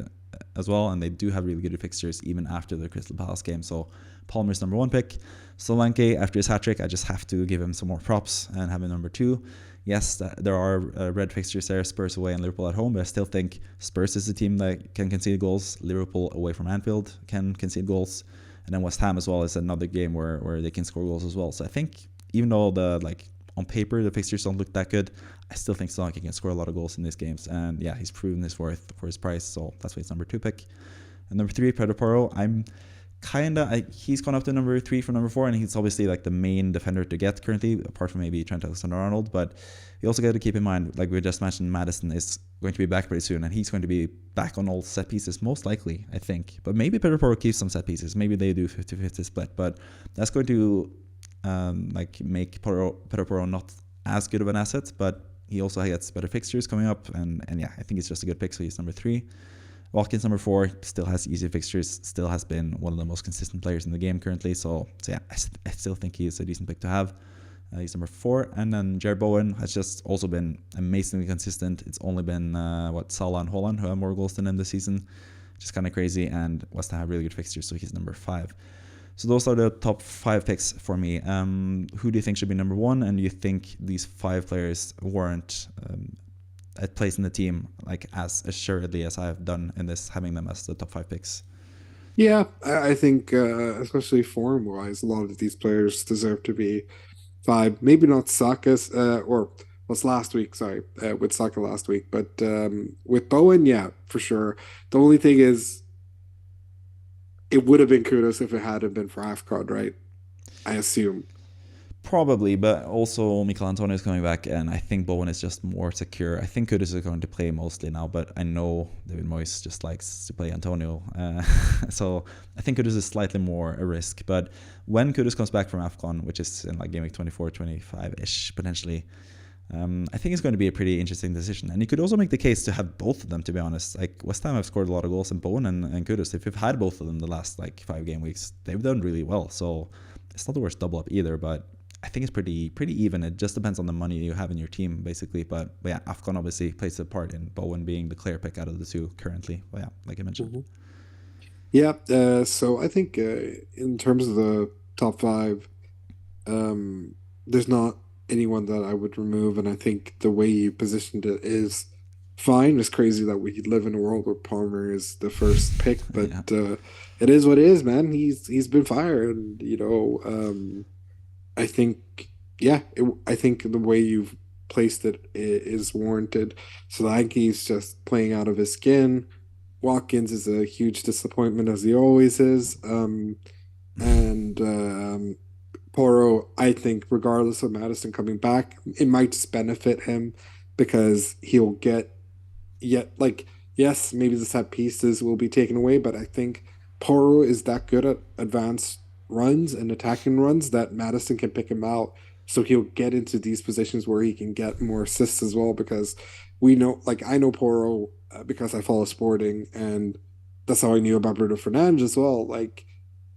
as well. And they do have really good fixtures even after the Crystal Palace game. So Palmer's number 1 pick. Solanke, after his hat-trick, I just have to give him some more props and have him number 2. Yes, there are red fixtures there, Spurs away and Liverpool at home, but I still think Spurs is a team that can concede goals. Liverpool away from Anfield can concede goals. And then West Ham as well is another game where they can score goals as well. So I think even though on paper the fixtures don't look that good, I still think Solanke can score a lot of goals in these games. And yeah, he's proven his worth for his price. So that's why he's number 2 pick. And number 3, Pedro Porro. He's gone up to number 3 from number 4, and he's obviously like the main defender to get currently, apart from maybe Trent Alexander-Arnold. But you also got to keep in mind, like we just mentioned, Madison is going to be back pretty soon, and he's going to be back on all set pieces, most likely, I think. But maybe Pedro Porro keeps some set pieces. Maybe they do 50-50 split, but that's going to make Pedro Porro not as good of an asset, but he also gets better fixtures coming up, and yeah, I think it's just a good pick, so he's number 3. Watkins number 4 still has easy fixtures, still has been one of the most consistent players in the game currently. So yeah, I still think he's a decent pick to have. He's number 4. And then Jared Bowen has just also been amazingly consistent. It's only been, Salah and Haaland who have more goals than him this season. Just kind of crazy. And West Ham have really good fixtures, so he's number 5. So those are the top 5 picks for me. Who do you think should be number 1? And do you think these 5 players warrant a place in the team, like as assuredly as I have done in this, having them as the top 5 picks? Yeah, I think especially form-wise, a lot of these players deserve to be 5. Maybe not Saka's, or was last week, sorry, with Saka last week. But with Bowen, yeah, for sure. The only thing is, it would have been kudos if it hadn't been for AFCON, right? I assume. Probably, but also Mikel Antonio is coming back, and I think Bowen is just more secure. I think Kudus is going to play mostly now, but I know David Moyes just likes to play Antonio. So I think Kudus is slightly more a risk. But when Kudus comes back from AFCON, which is in like game week 24, 25-ish potentially, I think it's going to be a pretty interesting decision. And you could also make the case to have both of them, to be honest. Like West Ham have scored a lot of goals in Bowen and Kudus. If you've had both of them the last like 5 game weeks, they've done really well. So it's not the worst double up either, but I think it's pretty even. It just depends on the money you have in your team, basically. But yeah, AFCON obviously plays a part in Bowen being the clear pick out of the 2 currently. But yeah, like I mentioned. Mm-hmm. Yeah, so I think in terms of the top 5, there's not anyone that I would remove, and I think the way you positioned it is fine. It's crazy that we live in a world where Palmer is the first pick, but Yeah. it is what it is, man. He's been fired, and I think, yeah, I think the way you've placed it is warranted. Solanke's just playing out of his skin. Watkins is a huge disappointment, as he always is. And Porro, I think, regardless of Madison coming back, it might just benefit him because he'll get yet like yes, maybe the set pieces will be taken away, but I think Porro is that good at advanced runs and attacking runs that Madison can pick him out. So he'll get into these positions where he can get more assists as well because we know, like I know Porro because I follow Sporting, and that's how I knew about Bruno Fernandes as well. Like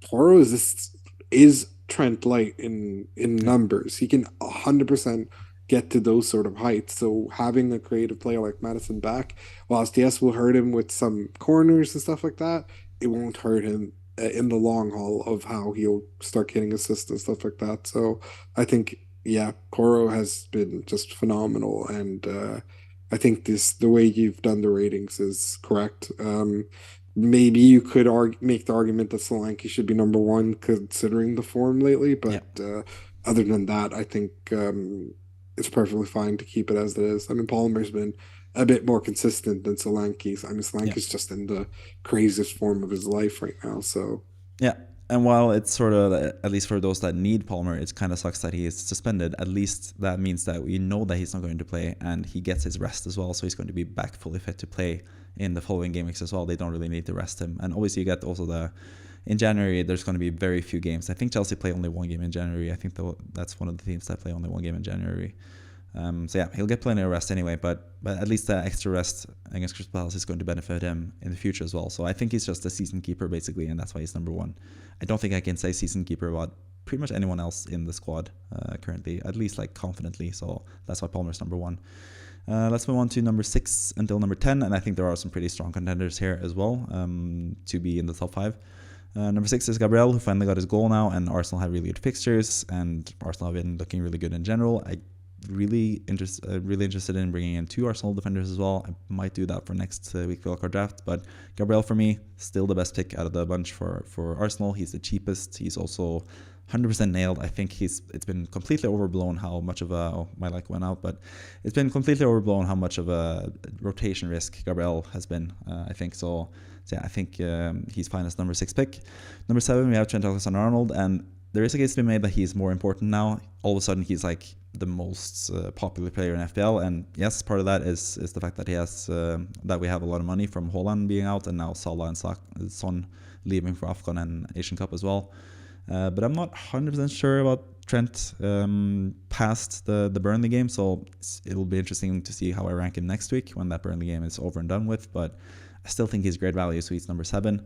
Porro is Trent Light in Yeah. numbers. He can 100% get to those sort of heights. So having a creative player like Madison back, whilst yes will hurt him with some corners and stuff like that, it won't hurt him in the long haul of how he'll start getting assists and stuff like that. So I think yeah, Coro has been just phenomenal, and I think the way you've done the ratings is correct. Maybe you could make the argument that Solanke should be number 1 considering the form lately, Yeah. but other than that, I think it's perfectly fine to keep it as it is. I mean, Palmer's been a bit more consistent than Solanke's. I mean, Yeah. Solanke's just in the craziest form of his life right now. So Yeah. And while it's sort of, at least for those that need Palmer, it kind of sucks that he is suspended. At least that means that we know that he's not going to play, and he gets his rest as well. So he's going to be back fully fit to play in the following game weeks as well. They don't really need to rest him. And obviously you get also in January, there's going to be very few games. I think Chelsea play only 1 game in January. I think that's one of the teams that play only 1 game in January. So yeah, he'll get plenty of rest anyway, but at least that extra rest against Crystal Palace is going to benefit him in the future as well. So I think he's just a season keeper basically, and that's why he's number 1. I don't think I can say season keeper about pretty much anyone else in the squad currently, at least like confidently. So that's why Palmer's number 1. Let's move on to number 6 until number 10, and I think there are some pretty strong contenders here as well to be in the top 5. Number 6 is Gabriel, who finally got his goal now, and Arsenal have really good fixtures, and Arsenal have been looking really good in general. Really interested in bringing in 2 Arsenal defenders as well. I might do that for next week Wildcard draft, but Gabriel for me still the best pick out of the bunch for Arsenal. He's the cheapest. He's also 100% nailed. I think it's been completely overblown how much of my like went out, but it's been completely overblown how much of a rotation risk Gabriel has been. I think so. Yeah, I think he's fine as number 6 pick. Number 7 we have Trent Alexander-Arnold, and there is a case to be made that he's more important now. All of a sudden he's like the most popular player in FPL, and yes, part of that is the fact that he has that we have a lot of money from Haaland being out, and now Salah and Son leaving for AFCON and Asian Cup as well. But I'm not 100% sure about Trent past the Burnley game, so it'll be interesting to see how I rank him next week when that Burnley game is over and done with. But I still think he's great value, so he's number 7.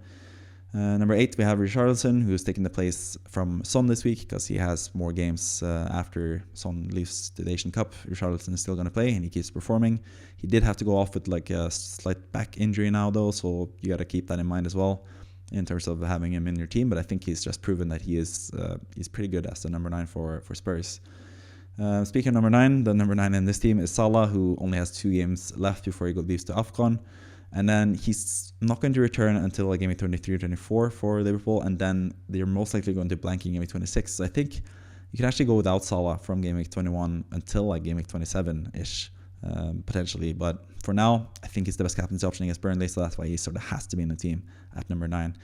Number 8, we have Richarlison, who's taking the place from Son this week because he has more games after Son leaves the Asian Cup. Richarlison is still going to play and he keeps performing. He did have to go off with like a slight back injury now though, so you got to keep that in mind as well in terms of having him in your team. But I think he's just proven that he's pretty good as the number 9 for Spurs. Speaking of number 9, the number 9 in this team is Salah, who only has 2 games left before he leaves to AFCON. And then he's not going to return until like game week 23 or 24 for Liverpool. And then they're most likely going to blank in game week 26. So I think you can actually go without Salah from game week 21 until like game week 27-ish, potentially. But for now, I think he's the best captaincy option against Burnley. So that's why he sort of has to be in the team at number 9.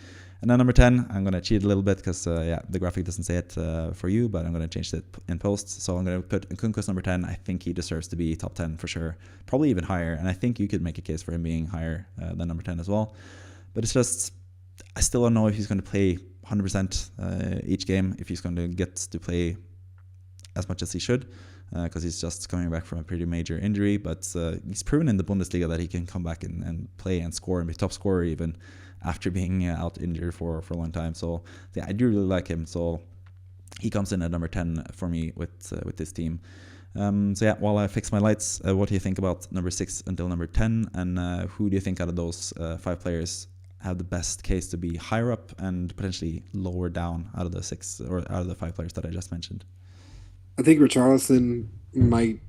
And then number 10, I'm going to cheat a little bit because, the graphic doesn't say it for you, but I'm going to change it in post. So I'm going to put Nkunku as number 10. I think he deserves to be top 10 for sure, probably even higher. And I think you could make a case for him being higher than number 10 as well. But it's just, I still don't know if he's going to play 100% each game, if he's going to get to play as much as he should, because he's just coming back from a pretty major injury. But he's proven in the Bundesliga that he can come back and play and score and be top scorer even after being out injured for a long time. So yeah, I do really like him. So he comes in at number 10 for me with this team. So yeah, while I fix my lights, what do you think about number 6 until number 10? And who do you think out of those 5 players have the best case to be higher up and potentially lower down out of the 6 or out of the 5 players that I just mentioned? I think Richarlison might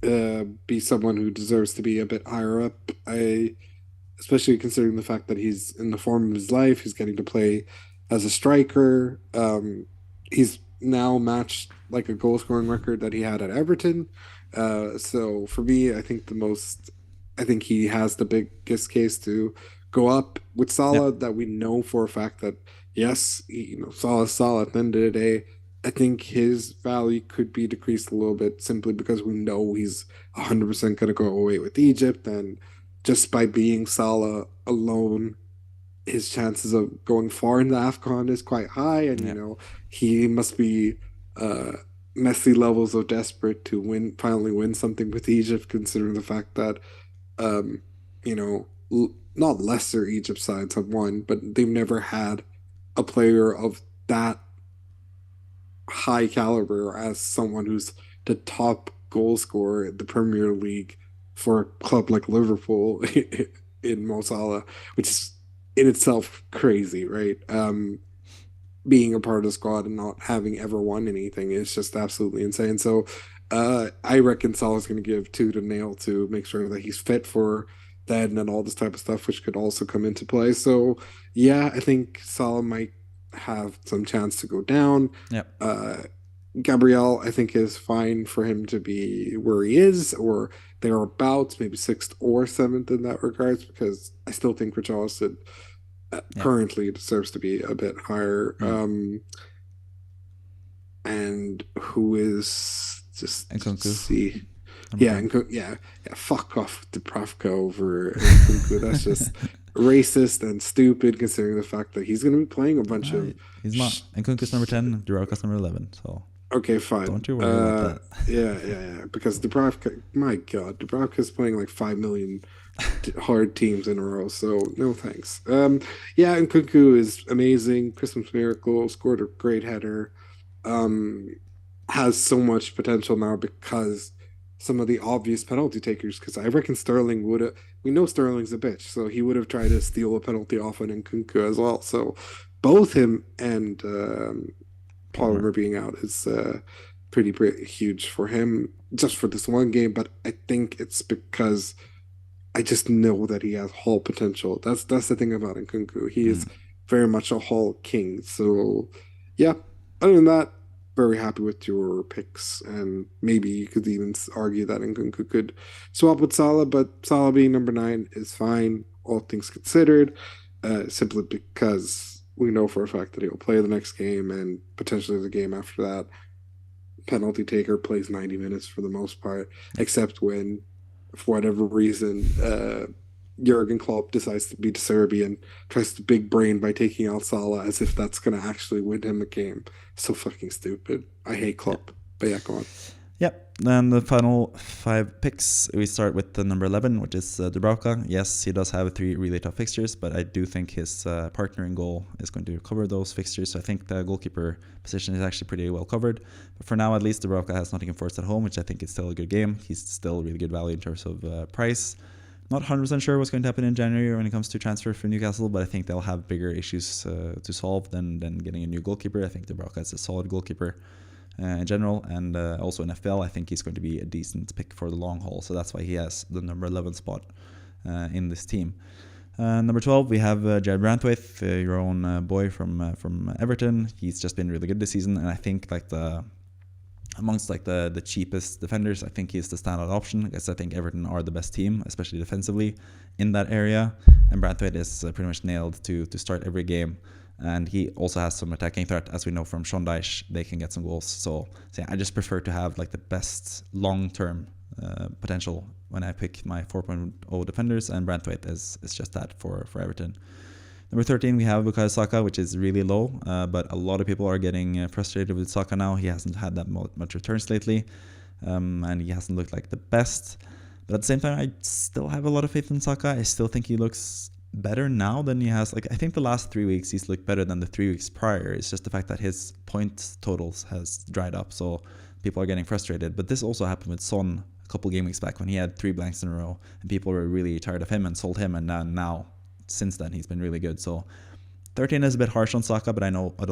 be someone who deserves to be a bit higher up. Especially considering the fact that he's in the form of his life, he's getting to play as a striker. He's now matched like a goal scoring record that he had at Everton. So for me, I think he has the biggest case to go up with Salah. Yep. That we know for a fact that yes, Salah's Salah at the end of the day. I think his value could be decreased a little bit simply because we know he's 100% going to go away with Egypt, and just by being Salah alone, his chances of going far in the AFCON is quite high, and he must be Messi levels of desperate to finally win something with Egypt, considering the fact that not lesser Egypt sides have won, but they've never had a player of that high caliber as someone who's the top goal scorer in the Premier League for a club like Liverpool in Mo Salah, which is in itself crazy, right? Being a part of the squad and not having ever won anything is just absolutely insane. So I reckon Salah's going to give 2 to nail to make sure that he's fit for then and all this type of stuff, which could also come into play. So yeah, I think Salah might have some chance to go down. Yep. Gabriel, I think, is fine for him to be where he is or thereabouts, maybe 6th or 7th in that regards, because I still think Richarlison currently deserves to be a bit higher. And who is just see. Yeah, fuck off Dubravka over Nkunku. That's just racist and stupid, considering the fact that he's going to be playing a bunch of. He's not. Nkunku's number 10, Dubravka's number 11. So okay, fine. Don't you worry about that. Yeah. Because Dubravka, my God, Dubravka's playing like 5 million hard teams in a row. So no thanks. Yeah, Nkunku is amazing. Christmas miracle. Scored a great header. Has so much potential now because some of the obvious penalty takers, because I reckon Sterling would have. We know Sterling's a bitch, so he would have tried to steal a penalty off an Nkunku as well. So both him and Palmer being out is pretty huge for him just for this one game. But I think it's because I just know that he has Hall potential. That's the thing about Nkunku. He is very much a Hall king. So yeah, other than that, very happy with your picks, and maybe you could even argue that Nkunku could swap with Salah, but Salah being number 9 is fine, all things considered, simply because we know for a fact that he'll play the next game and potentially the game after that. Penalty taker plays 90 minutes for the most part, except when, for whatever reason, Jurgen Klopp decides to be De Serbian, tries to big brain by taking out Salah as if that's going to actually win him a game. So fucking stupid. I hate Klopp. But yeah, go on. Yep. Then the final 5 picks, we start with the number 11, which is Dubravka. Yes, he does have 3 really tough fixtures, but I do think his partner in goal is going to cover those fixtures. So I think the goalkeeper position is actually pretty well covered. But for now, at least, Dubravka has Nottingham Forest at home, which I think is still a good game. He's still really good value in terms of price. Not 100% sure what's going to happen in January when it comes to transfer for Newcastle, but I think they'll have bigger issues to solve than getting a new goalkeeper. I think Dubravka is a solid goalkeeper in general, and also in FPL, I think he's going to be a decent pick for the long haul. So that's why he has the number 11 spot in this team. Number 12, we have Jared Brantwaite, your own boy from Everton. He's just been really good this season, and I think amongst the cheapest defenders, I think he's the standout option. I guess I think Everton are the best team, especially defensively in that area, and Brantwaite is pretty much nailed to start every game. And he also has some attacking threat, as we know from Sean Dyche. They can get some goals. So yeah, I just prefer to have the best long-term potential when I pick my 4.0 defenders, and Brantwaite is just that for Everton. Number 13, we have Bukayo Saka, which is really low, but a lot of people are getting frustrated with Saka now. He hasn't had that much returns lately, and he hasn't looked like the best. But at the same time, I still have a lot of faith in Saka. I still think he looks better now than he has. I think the last 3 weeks he's looked better than the 3 weeks prior. It's just the fact that his point totals has dried up, so people are getting frustrated. But this also happened with Son a couple game weeks back when he had 3 blanks in a row, and people were really tired of him and sold him, and now since then he's been really good. So 13 is a bit harsh on Saka, but I know a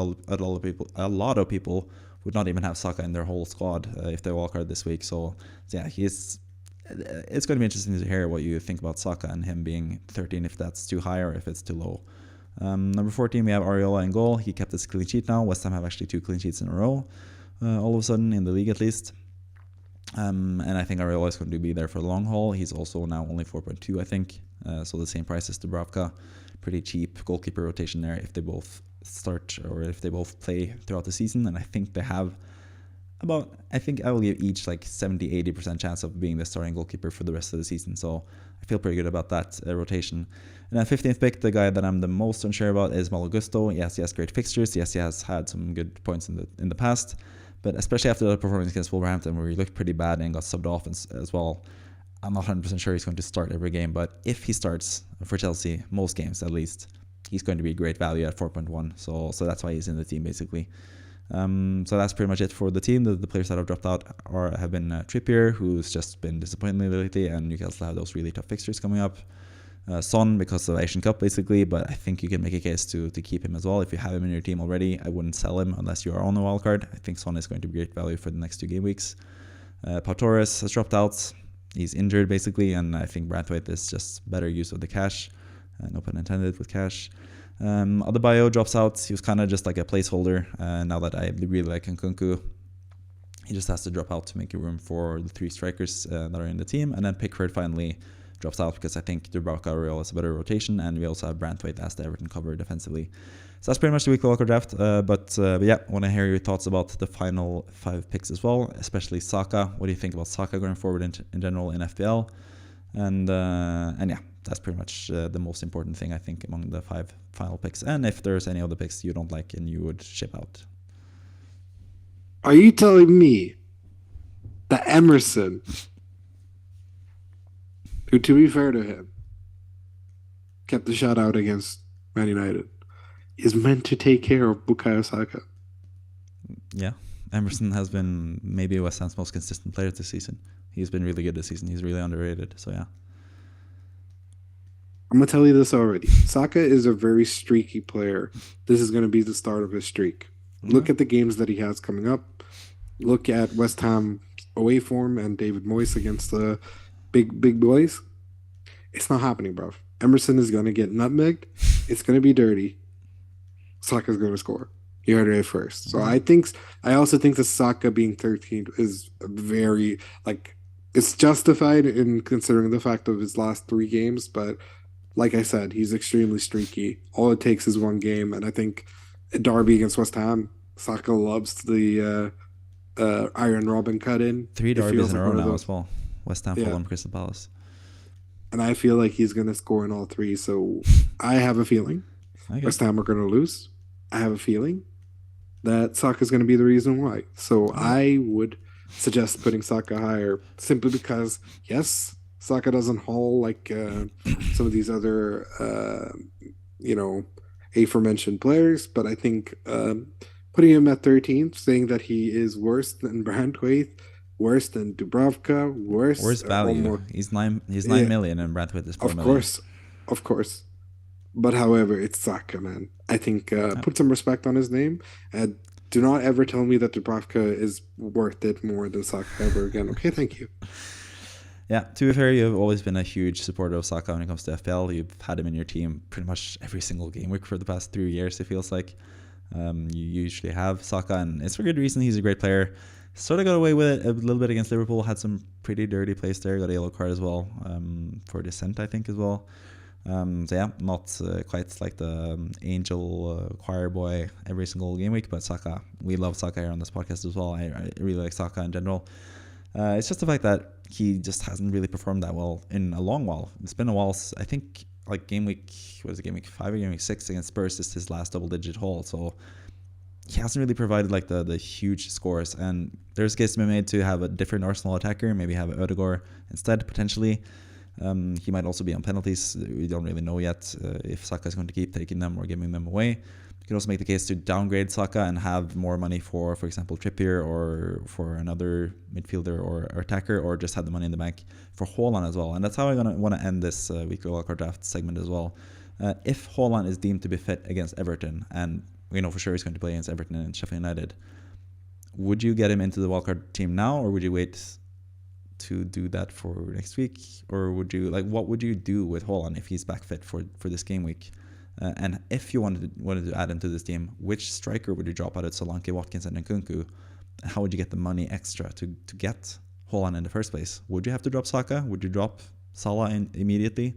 lot of people would not even have Saka in their whole squad if they wildcard this week. So yeah, it's going to be interesting to hear what you think about Saka and him being 13, if that's too high or if it's too low. Number 14, we have Areola in goal. He kept his clean sheet now. West Ham have actually 2 clean sheets in a row, all of a sudden, in the league at least. And I think Areola is going to be there for the long haul. He's also now only 4.2, I think. So the same price as Dubravka. Pretty cheap goalkeeper rotation there if they both start or if they both play throughout the season. And I think they have I think I will give each 70-80% chance of being the starting goalkeeper for the rest of the season. So I feel pretty good about that rotation. And then 15th pick, the guy that I'm the most unsure about is Malo Gusto. Yes, he has great fixtures. Yes, he has had some good points in the past. But especially after the performance against Wolverhampton, where he looked pretty bad and got subbed off as well, I'm not 100% sure he's going to start every game. But if he starts for Chelsea, most games at least, he's going to be great value at 4.1. So that's why he's in the team, basically. So that's pretty much it for the team. The players that have dropped out have been Trippier, who's just been disappointing lately, and Newcastle have those really tough fixtures coming up. Son, because of Asian Cup, basically, but I think you can make a case to keep him as well. If you have him in your team already, I wouldn't sell him unless you are on a wildcard. I think Son is going to be great value for the next 2 game weeks. Pau Torres has dropped out. He's injured, basically, and I think Brantwaite is just better use of the cash. No pun intended with cash. Adebayo drops out. He was kind of just like a placeholder. Now that I really like Nkunku, he just has to drop out to make room for the 3 strikers that are in the team. And then Pickford finally drops out because I think Dubravka Areola is a better rotation, and we also have Brantwaite as the Everton cover defensively. So that's pretty much the weekly wildcard draft. But yeah, I want to hear your thoughts about the final 5 picks as well, especially Saka. What do you think about Saka going forward in general in FPL? And yeah, that's pretty much the most important thing, I think, among the 5 final picks. And if there's any other picks you don't like and you would ship out. Are you telling me that Emerson, who, to be fair to him, kept the shot out against Man United, is meant to take care of Bukayo Saka? Yeah, Emerson has been maybe West Ham's most consistent player this season. He's been really good this season. He's really underrated. So yeah. I'm going to tell you this already. Saka is a very streaky player. This is going to be the start of his streak. Look at the games that he has coming up. Look at West Ham away form and David Moyes against the big boys. It's not happening, bro. Emerson is going to get nutmegged. It's going to be dirty. Saka's going to score. You heard it first. So I also think the Saka being 13th is very, it's justified in considering the fact of his last 3 games, but like I said, he's extremely streaky. All it takes is 1 game, and I think Derby against West Ham, Saka loves the Iron Robin cut in. 3 derbies in a row now as well. West Ham, Fulham, Crystal Palace. And I feel like he's going to score in all 3, so I have a feeling West Ham are going to lose. I have a feeling that Saka's going to be the reason why. So I would suggest putting Saka higher simply because, yes, Saka doesn't haul like some of these other, you know, aforementioned players, but I think putting him at 13th, saying that he is worse than Brandtwaite, worse than Dubravka, worse, Where's value? almost, He's 9 yeah, million and Brentford is 4 of million. course, of course. But however, it's Saka, man. I think Yeah. put some respect on his name. And do not ever tell me that Dubravka is worth it more than Saka ever again. Okay, thank you. Yeah, to be fair, you've always been a huge supporter of Saka when it comes to FPL. You've had him in your team pretty much every single game week for the past 3 years, it feels like. You usually have Saka, and it's for good reason. He's a great player. Sort of got away with it a little bit against Liverpool. Had some pretty dirty plays there. Got a yellow card as well for dissent, I think, as well. So yeah, not quite like the angel choir boy every single game week, but Saka. We love Saka here on this podcast as well. I really like Saka in general. It's just the fact that he just hasn't really performed that well in a long while. It's been a while. I think like game week 5 or game week 6 against Spurs is his last double-digit haul. So he hasn't really provided like the huge scores. And there's a case to be made to have a different Arsenal attacker, maybe have Ødegaard instead potentially. He might also be on penalties. We don't really know yet if Saka is going to keep taking them or giving them away. You can also make the case to downgrade Saka and have more money for example, Trippier or for another midfielder or attacker, or just have the money in the bank for Haaland as well. And that's how I want to end this weekly wildcard draft segment as well. If Haaland is deemed to be fit against Everton, and we know for sure he's going to play against Everton and Sheffield United, would you get him into the wildcard team now, or would you wait to do that for next week? Or would you what would you do with Haaland if he's back fit for this game week? And if you wanted to add him to this team, which striker would you drop out of Solanke, Watkins, and Nkunku? And how would you get the money extra to get Haaland in the first place? Would you have to drop Saka? Would you drop Salah immediately,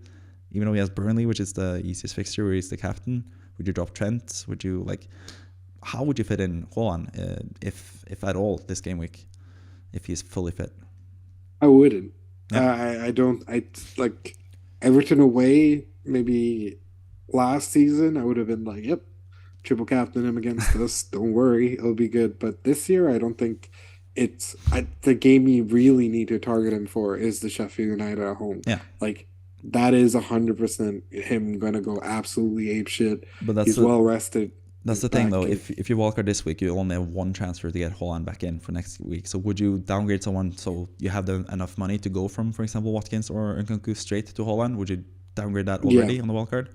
even though he has Burnley, which is the easiest fixture where he's the captain? Would you drop Trent? Would you how would you fit in Haaland if at all this game week, if he's fully fit? I wouldn't. Yeah. I don't. I like Everton away. Maybe last season, I would have been like, "Yep, triple captain him against us. Don't worry, it'll be good." But this year, I don't think it's the game you really need to target him for is the Sheffield United at home. Yeah. Like that is 100% him gonna go absolutely ape shit. But He's well rested. That's the thing, though. If you wildcard this week, you only have one transfer to get Haaland back in for next week. So would you downgrade someone so you have enough money to go from, for example, Watkins or Nkunku straight to Haaland? Would you downgrade that already on the wildcard?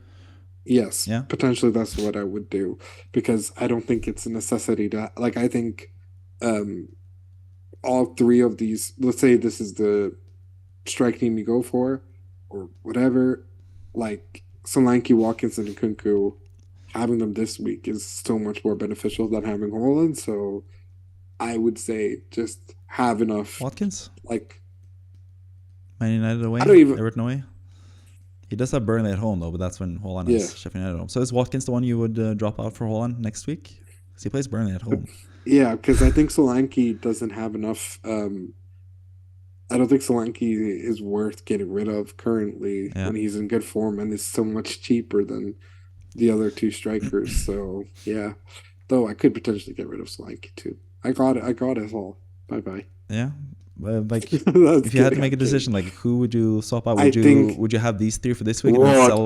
Yes. Yeah. Potentially, that's what I would do because I don't think it's a necessity to I think all three of these. Let's say this is the strike team you go for, or whatever. Like Solanke, Watkins, and Nkunku, having them this week is so much more beneficial than having Haaland. So I would say just have enough. Watkins? Like Man United away? I don't even. Everton away? He does have Burnley at home, though, but that's when Haaland has Sheffield United at home. So is Watkins the one you would drop out for Haaland next week? Because he plays Burnley at home. Yeah, because I think Solanke doesn't have enough. I don't think Solanke is worth getting rid of currently when he's in good form and is so much cheaper than the other two strikers. So yeah, though I could potentially get rid of Solanke too. I got it all. Bye. Yeah. If you had to make a decision, who would you swap out? Would you have these three for this week and then sell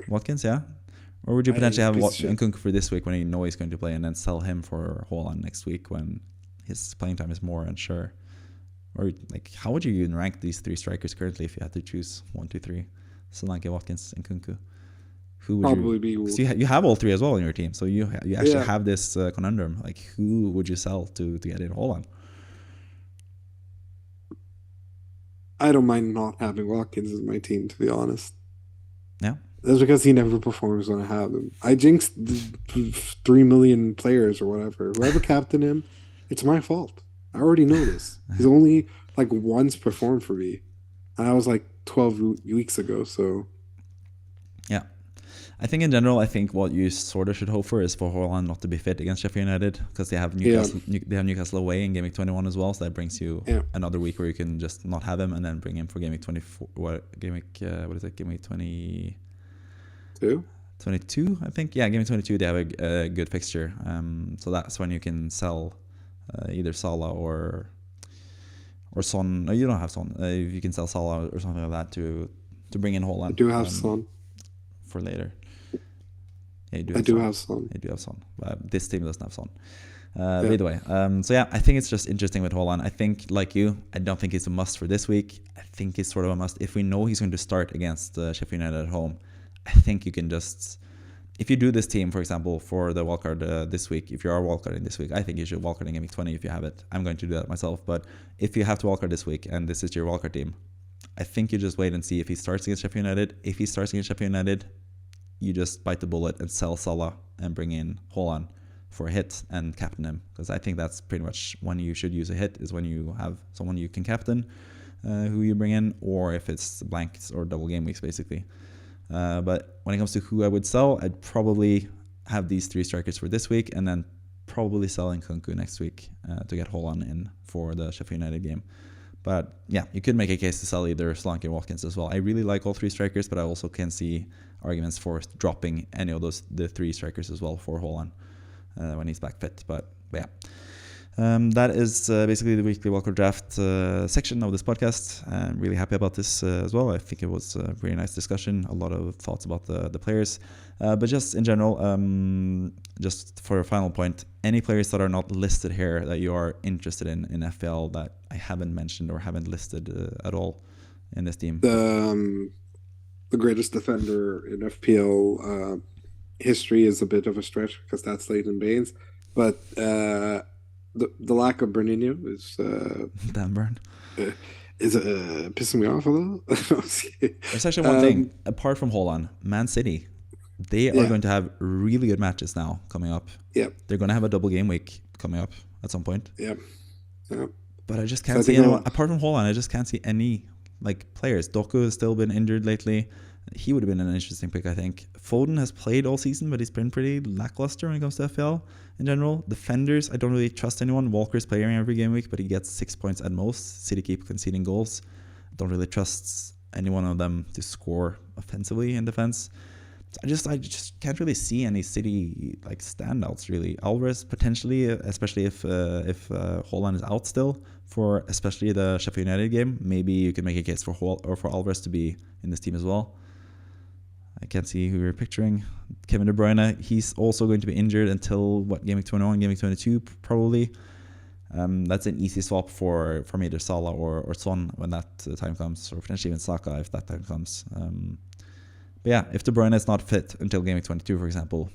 Watkins? Yeah. Or would you potentially have Nkunku for this week when you know he's going to play, and then sell him for Haaland next week when his playing time is more unsure? Or how would you even rank these three strikers currently if you had to choose 1, 2, 3? Solanke, Watkins, and Nkunku. Who would probably be? You have all three as well in your team, so you actually have this conundrum. Who would you sell to get in Haaland? I don't mind not having Watkins as my team, to be honest. Yeah. That's because he never performs when I have him. I jinxed 3 million players or whatever. Whoever captained him, it's my fault. I already know this. He's only once performed for me. And that was 12 weeks ago, so. Yeah. I think in general, what you sort of should hope for is for Haaland not to be fit against Sheffield United, because they have Newcastle away in Game Week 21 as well, so that brings you another week where you can just not have him and then bring him for Game Week 24. Game Week 20. 22, I think. Yeah, Game Week 22, they have a good fixture. So that's when you can sell either Salah or Son. No, you don't have Son. You can sell Salah or something like that to bring in I Haaland do have Son. for later. Yeah, you do I have do Son. have Son. You do have Son. This team doesn't have Son. Yeah. By the way, so yeah, I think it's just interesting with Haaland. I think, like you, I don't think it's a must for this week. I think it's sort of a must if we know he's going to start against Sheffield United at home. I think you can just, if you do this team, for example, for the wildcard this week, if you are wildcarding this week, I think you should wildcard in Game Week 20 if you have it. I'm going to do that myself, but if you have to wildcard this week and this is your wildcard team, I think you just wait and see if he starts against Sheffield United. If he starts against Sheffield United, you just bite the bullet and sell Salah and bring in Haaland for a hit and captain him, because I think that's pretty much when you should use a hit, is when you have someone you can captain, who you bring in, or if it's blanks or double game weeks basically. But when it comes to who I would sell, I'd probably have these 3 strikers for this week and then probably sell Nkunku next week to get Haaland in for the Sheffield United game. But yeah, you could make a case to sell either Solanke or Watkins as well. I really like all 3 strikers, but I also can see arguments for dropping any of the 3 strikers as well for Haaland when he's back fit. But yeah, that is basically the weekly wildcard draft section of this podcast. I'm really happy about this as well. I think it was a really nice discussion, a lot of thoughts about the players. But just in general, just for a final point, any players that are not listed here that you are interested in FPL that I haven't mentioned or haven't listed at all in this team? The greatest defender in FPL history is a bit of a stretch because that's Leighton Baines, but the lack of Bernino is damn burn. Is pissing me off a little. There's actually one thing apart from Haaland, Man City. They are going to have really good matches now coming up. Yeah, they're going to have a double game week coming up at some point. Yeah. But I just can't see anyone apart from Haaland. I just can't see any players. Doku has still been injured lately. He would have been an interesting pick, I think. Foden has played all season, but he's been pretty lackluster when it comes to FPL in general. Defenders, I don't really trust anyone. Walker's playing every game week, but he gets 6 points at most. City keep conceding goals. Don't really trust any one of them to score offensively in defense. I just can't really see any City standouts really. Alvarez potentially, especially if Haaland is out still for especially the Sheffield United game. Maybe you could make a case for Alvarez to be in this team as well. I can't see who you're picturing. Kevin De Bruyne, he's also going to be injured until Game Week 21, Game Week 22 probably. That's an easy swap for either Salah or Son when that time comes, or potentially even Saka if that time comes. But yeah, if De Bruyne is not fit until Game Week 22, for example,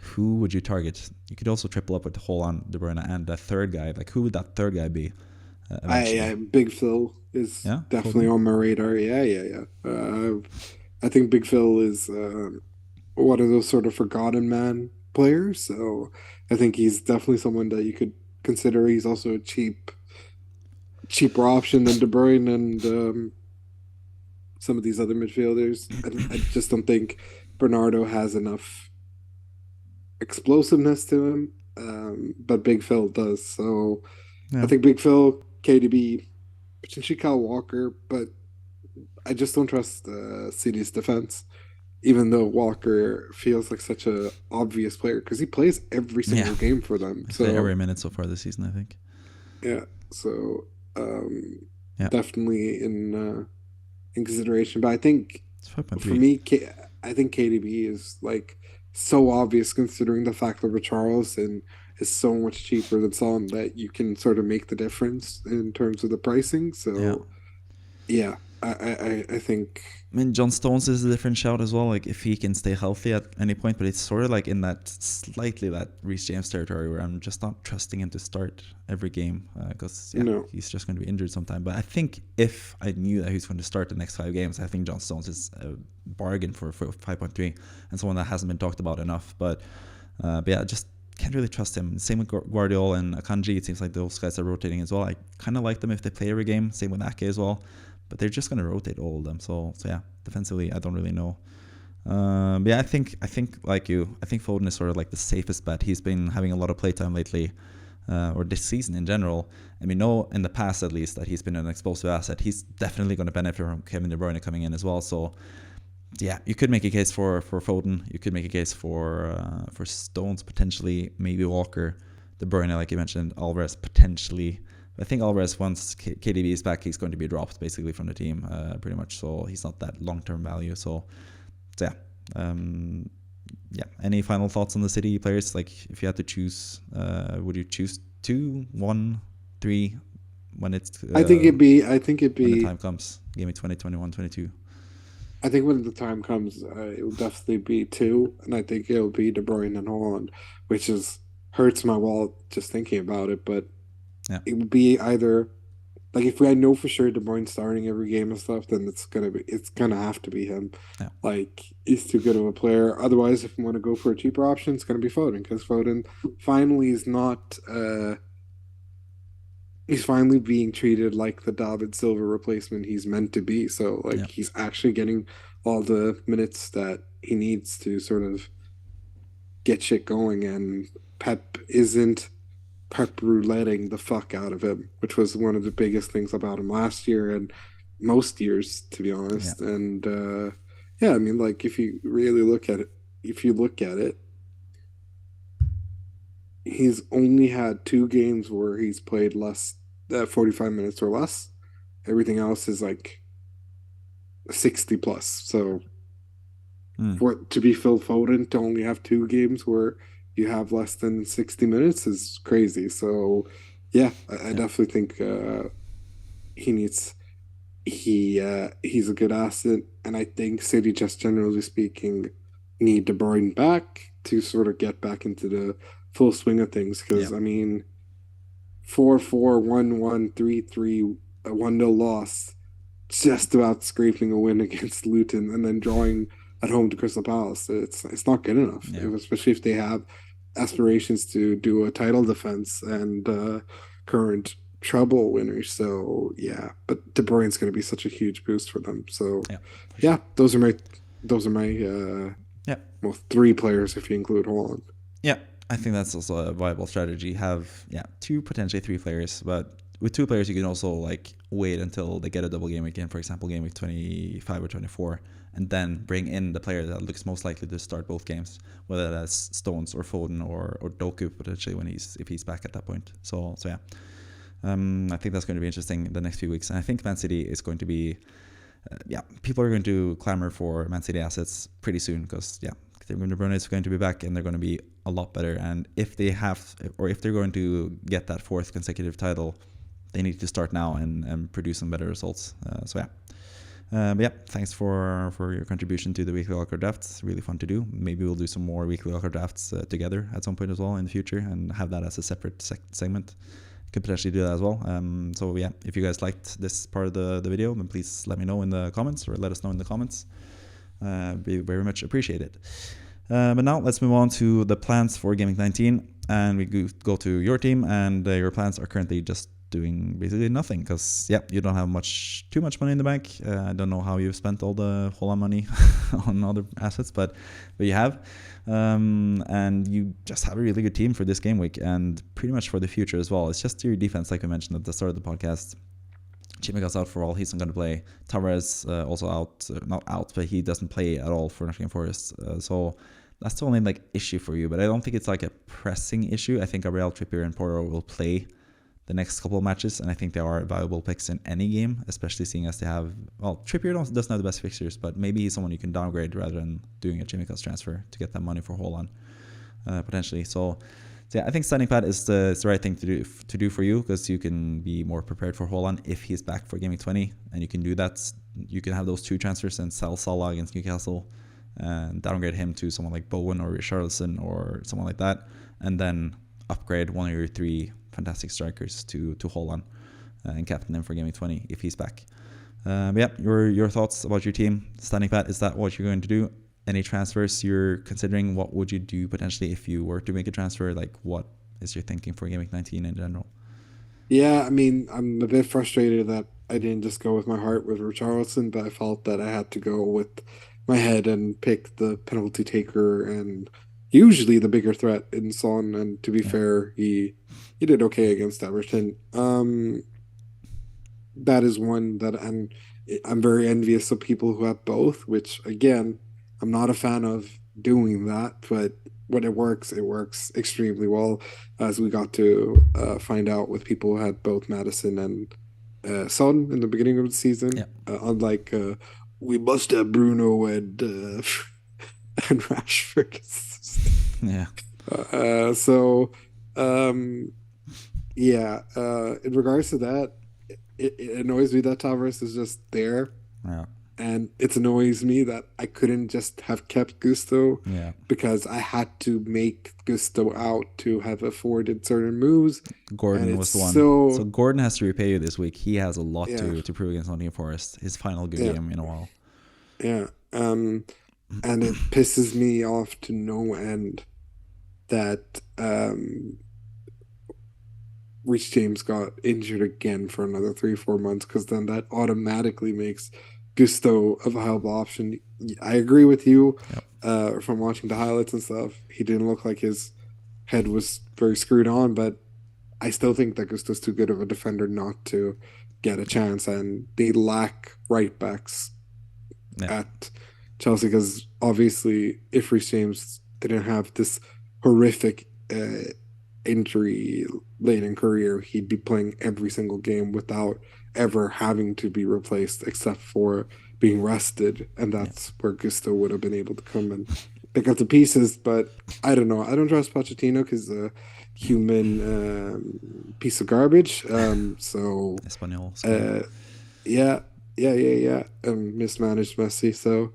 who would you target? You could also triple up with Haaland, De Bruyne, and a third guy. Who would that third guy be? Big Phil is definitely on my radar. Yeah. I think Big Phil is one of those sort of forgotten man players. So I think he's definitely someone that you could consider. He's also a cheaper option than De Bruyne and some of these other midfielders. I just don't think Bernardo has enough explosiveness to him, but Big Phil does. So I think Big Phil, KDB, potentially Kyle Walker, but I just don't trust City's defense, even though Walker feels like such a obvious player because he plays every single game for them. So every minute so far this season, I think. Yeah, so definitely in consideration. But I think for me, I think KDB is so obvious considering the fact that Richarlison is so much cheaper than Son that you can sort of make the difference in terms of the pricing. So yeah, I think. I mean, John Stones is a different shout as well. If he can stay healthy at any point, but it's sort of in that slightly that Reece James territory where I'm just not trusting him to start every game because he's just going to be injured sometime. But I think if I knew that he was going to start the next 5 games, I think John Stones is a bargain for 5.3 and someone that hasn't been talked about enough. But yeah, just can't really trust him. Same with Guardiola and Akanji. It seems like those guys are rotating as well. I kind of like them if they play every game. Same with Ake as well. But they're just going to rotate all of them. So yeah, defensively, I don't really know. But yeah, I think like you, I think Foden is sort of the safest bet. He's been having a lot of playtime lately, or this season in general. And we know in the past at least that he's been an explosive asset. He's definitely going to benefit from Kevin De Bruyne coming in as well. So yeah, you could make a case for Foden. You could make a case for Stones potentially, maybe Walker. De Bruyne, like you mentioned, Alvarez potentially. I think Alvarez, once KDB is back, he's going to be dropped basically from the team, pretty much. So he's not that long-term value. So yeah. Yeah. Any final thoughts on the City players? Like, if you had to choose, would you choose 2, 1, 3 when it's I think it'd when the be time comes? Game week 20, 21, 22. I think when the time comes, it will definitely be two, and I think it'll be De Bruyne and Haaland, which is hurts my wallet just thinking about it. But Yeah. it would be either like if I know for sure De Bruyne starting every game and stuff, then it's gonna have to be him. Yeah. Like he's too good of a player. Otherwise, if you want to go for a cheaper option, it's gonna be Foden because Foden finally is not. He's finally being treated like the David Silva replacement he's meant to be. So like he's actually getting all the minutes that he needs to sort of get shit going, and Pep rouletting the fuck out of him, which was one of the biggest things about him last year and most years, to be honest. Yeah. And yeah, I mean, like if you really look at it, if you look at it, he's only had two games where he's played less 45 minutes or less. Everything else is like 60 plus. So for to be Phil Foden to only have two games where you have less than 60 minutes is crazy. So yeah, I definitely think he needs he's a good asset, and I think City, just generally speaking, need De Bruyne back to sort of get back into the full swing of things. Because I mean, 4-4, 1-1, 3-3, a 1-0 loss, just about scraping a win against Luton, and then drawing at home to Crystal Palace. It's not good enough, especially if they have aspirations to do a title defense and current treble winners. So yeah, but De Bruyne's going to be such a huge boost for them. So yeah, those are my well, three players if you include Haaland. Yeah, I think that's also a viable strategy. Have two, potentially three players, but with two players you can also like wait until they get a double game week in, for example, game week 25 or 24, and then bring in the player that looks most likely to start both games, whether that's Stones or Foden or Doku potentially if he's back at that point. So yeah. I think that's going to be interesting the next few weeks. And I think Man City is going to be, people are going to clamor for Man City assets pretty soon because, De Bruyne is going to be back and they're going to be a lot better. And if they're going to get that fourth consecutive title, they need to start now and produce some better results. Thanks for your contribution to the weekly wildcard drafts. It's really fun to do. Maybe we'll do some more weekly wildcard drafts together at some point as well in the future and have that as a separate segment. Could potentially do that as well. If you guys liked this part of the video, then please let me know in the comments, or let us know in the comments. Be very much appreciated. But now let's move on to the plans for Game Week 19, and we go to your team, and your plans are currently just doing basically nothing because you don't have too much money in the bank. I don't know how you've spent all the Haaland money on other assets, but you have. And you just have a really good team for this game week and pretty much for the future as well. It's just your defense, like I mentioned at the start of the podcast. Chimica's out for all. He's not going to play. Tavares also out. Not out, but he doesn't play at all for Nottingham Forest. So that's the only issue for you. But I don't think it's a pressing issue. I think Gabriel, Trippier, and Porro will play the next couple of matches, and I think they are valuable picks in any game, especially seeing as they have, Trippier doesn't have the best fixtures, but maybe he's someone you can downgrade rather than doing a Chimica's transfer to get that money for Haaland, potentially. So I think standing pat is the right thing to do for you, because you can be more prepared for Haaland if he's back for Game Week 20, and you can do that. You can have those two transfers and sell Salah against Newcastle and downgrade him to someone like Bowen or Richarlison or someone like that, and then upgrade one of your three fantastic strikers to Haaland and captain him for Game Week 20 if he's back. Your thoughts about your team. Standing pat, is that what you're going to do? Any transfers you're considering? What would you do potentially if you were to make a transfer? What is your thinking for Game Week 19 in general? Yeah, I mean, I'm a bit frustrated that I didn't just go with my heart with Richarlison, but I felt that I had to go with my head and pick the penalty taker and usually the bigger threat in Son. And to be fair, he did okay against Everton. That is one that I'm very envious of people who have both, which again, I'm not a fan of doing that, but when it works extremely well, as we got to find out with people who had both Madison and Son in the beginning of the season. Yeah. Unlike we must have Bruno and and Rashford. Yeah. So, um, yeah. In regards to that, it annoys me that Tavares is just there, Yeah. and it annoys me that I couldn't just have kept Gusto Yeah. because I had to make Gusto out to have afforded certain moves, and Gordon it's was the one. So so Gordon has to repay you this week. He has a lot yeah, to prove against Nottingham Forest. His final good yeah, game in a while. yeah. And it pisses me off to no end that Reece James got injured again for another 3, 4 months, because then that automatically makes Gusto a viable option. I agree with you. Yep. From watching the highlights and stuff, he didn't look like his head was very screwed on, but I still think that Gusto's too good of a defender not to get a chance, and they lack right backs Yeah. at Chelsea, because obviously, if Reece James didn't have this horrific injury late in career, he'd be playing every single game without ever having to be replaced, except for being rested, and Yeah. that's where Gusto would have been able to come and pick up the pieces. But I don't know. I don't trust Pochettino because a human piece of garbage. So Espanol skill. uh, yeah, yeah. Mismanaged Messi. So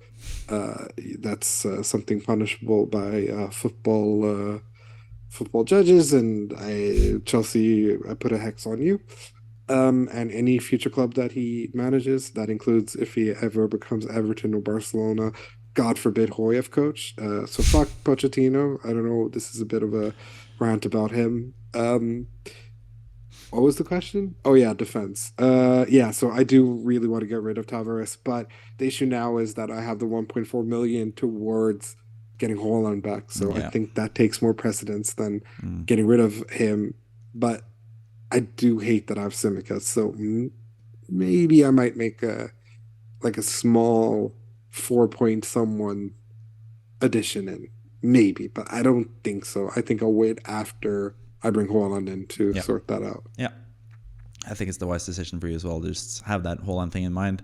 that's something punishable by football judges. And Chelsea, I put a hex on you. And any future club that he manages, that includes if he ever becomes Everton or Barcelona, God forbid Hoyev coach. So fuck Pochettino. I don't know. This is a bit of a rant about him. What was the question? Oh yeah, defense. Yeah, so I do really want to get rid of Tavares, but the issue now is that I have the 1.4 million towards getting Haaland back. So I Yeah. think that takes more precedence than Mm. getting rid of him. But I do hate that I have Simicas. So maybe I might make a small 4 point someone addition in. Maybe, but I don't think so. I think I'll wait after I bring Haaland in to Yeah. sort that out. Yeah. I think it's the wise decision for you as well. Just have that Holland thing in mind.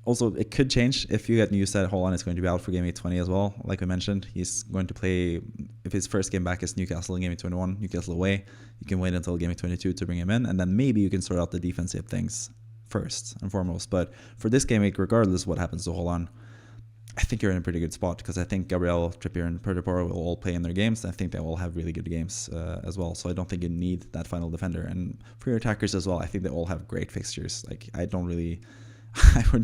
Also, it could change if you get news that Holland is going to be out for Game Week 20 as well. Like we mentioned, he's going to play, if his first game back is Newcastle in Game Week 21, Newcastle away, you can wait until Game Week 22 to bring him in, and then maybe you can sort out the defensive things first and foremost. But for this game week, regardless of what happens to Holland, I think you're in a pretty good spot, because I think Gabriel, Trippier, and Perdiporo will all play in their games. And I think they all have really good games as well. So I don't think you need that final defender. And for your attackers as well, I think they all have great fixtures. Like I wouldn't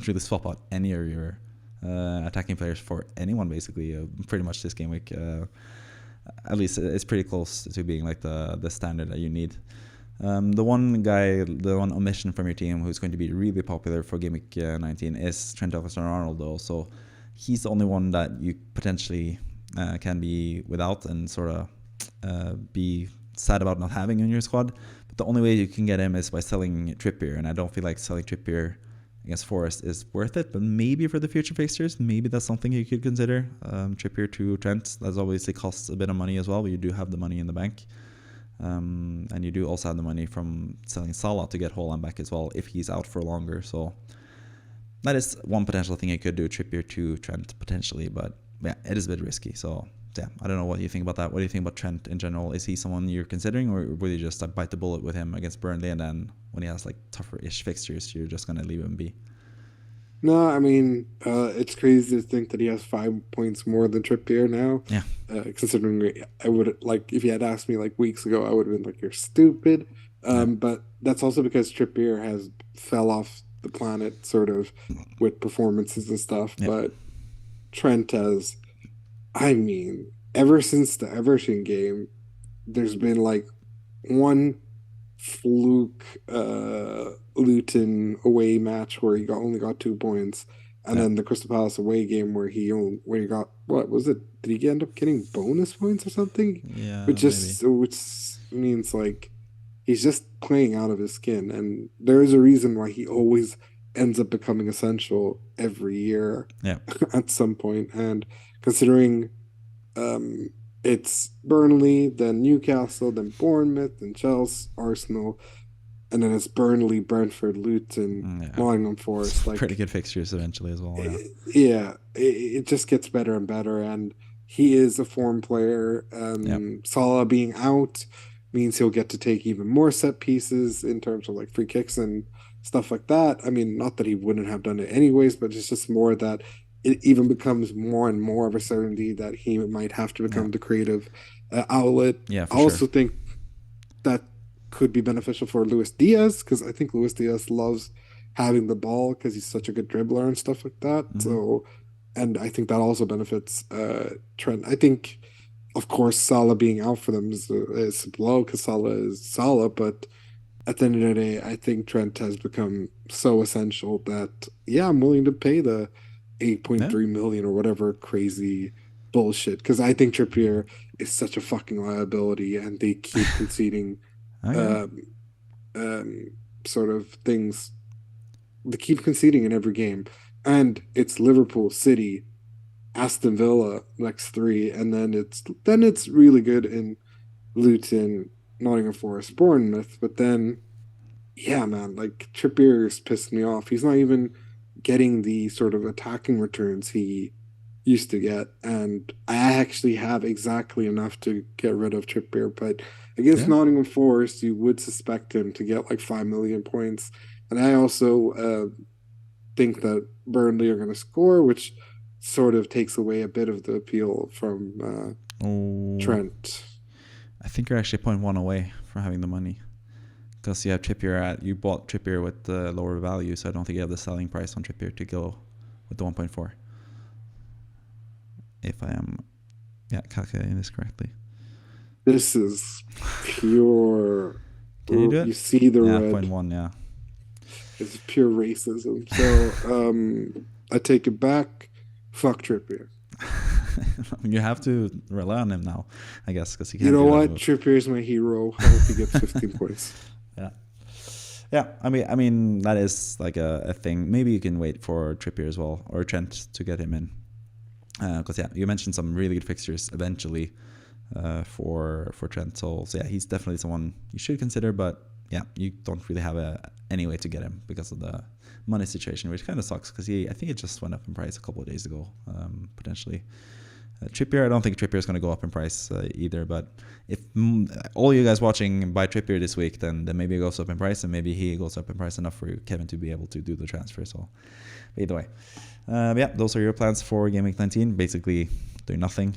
really swap out any of your attacking players for anyone basically. Pretty much this game week, at least it's pretty close to being like the standard that you need. The one omission from your team who's going to be really popular for Game Week 19 is Trent Alexander-Arnold, though. So he's the only one that you potentially can be without and sort of be sad about not having in your squad. But the only way you can get him is by selling Trippier, and I don't feel like selling Trippier against Forest is worth it. But maybe for the future fixtures, maybe that's something you could consider. Trippier to Trent, that obviously costs a bit of money as well, but you do have the money in the bank. And you do also have the money from selling Salah to get Haaland back as well if he's out for longer. So that is one potential thing you could do, Trippier to Trent potentially, but yeah, it is a bit risky. So yeah, I don't know what you think about that. What do you think about Trent in general? Is he someone you're considering, or will you just bite the bullet with him against Burnley, and then when he has like tougher-ish fixtures, you're just gonna leave him be? No, I mean, it's crazy to think that he has 5 points more than Trippier now. Yeah. Considering I would like, if you had asked me like weeks ago, I would have been like, "You're stupid." Yeah. But that's also because Trippier has fell off the planet, sort of, with performances and stuff. Yeah. But Trent has, I mean, ever since the Everton game, there's been like one fluke Luton away match where he only got 2 points, and Yeah. then the Crystal Palace away game where he got, what was it? Did he end up getting bonus points or something? Yeah, Which maybe. means like he's just playing out of his skin, and there is a reason why he always ends up becoming essential every year Yeah. at some point. And considering um it's Burnley, then Newcastle, then Bournemouth, then Chelsea, Arsenal, and then it's Burnley, Brentford, Luton, Yeah, Nottingham Forest. pretty Like, good fixtures eventually as well. Yeah, yeah, it just gets better and better. And he is a form player. yeah, Salah being out means he'll get to take even more set pieces in terms of like free kicks and stuff like that. I mean, not that he wouldn't have done it anyways, but it's just more that it even becomes more and more of a certainty that he might have to yeah, become the creative outlet. yeah, I for sure. also think that could be beneficial for Luis Diaz because I think Luis Diaz loves having the ball because he's such a good dribbler and stuff like that. Hmm. So, and I think that also benefits Trent. I think, of course, Salah being out for them is a blow because Salah is Salah, but at the end of the day, I think Trent has become so essential that yeah, I'm willing to pay the Yeah. 8.3 million or whatever crazy bullshit because I think Trippier is such a fucking liability and they keep conceding Okay. um, um, sort of things. They keep conceding in every game, and it's Liverpool, City, Aston Villa next three, and then it's really good in Luton, Nottingham Forest, Bournemouth, but then yeah, man, like Trippier's pissed me off. He's not even getting the sort of attacking returns he used to get, and I actually have exactly enough to get rid of Trippier. But against Yeah. Nottingham Forest, you would suspect him to get like 5 million points, and I also think that Burnley are going to score, which sort of takes away a bit of the appeal from Oh, Trent. I think you're actually point one away from having the money because you have Trippier you bought Trippier with the lower value, so I don't think you have the selling price on Trippier to go with the 1.4. If I am, yeah, calculating this correctly. This is pure. Can you do it? You see the Yeah, point red. one. Yeah. It's pure racism. So I take it back. Fuck Trippier. You have to rely on him now, I guess, because he You can't know do that what? move. Trippier is my hero. I hope he gets 15 points. Yeah. Yeah, I mean that is like a thing. Maybe you can wait for Trippier as well or Trent to get him in, because yeah, you mentioned some really good fixtures eventually for Trent. So yeah, he's definitely someone you should consider. But yeah, you don't really have any way to get him because of the money situation, which kind of sucks because I think it just went up in price a couple of days ago, potentially. Trippier, I don't think Trippier is going to go up in price either. But if all you guys watching buy Trippier this week, then maybe it goes up in price, and maybe he goes up in price enough for Kevin to be able to do the transfer. So either way, yeah, those are your plans for Game Week 19. Basically, doing nothing,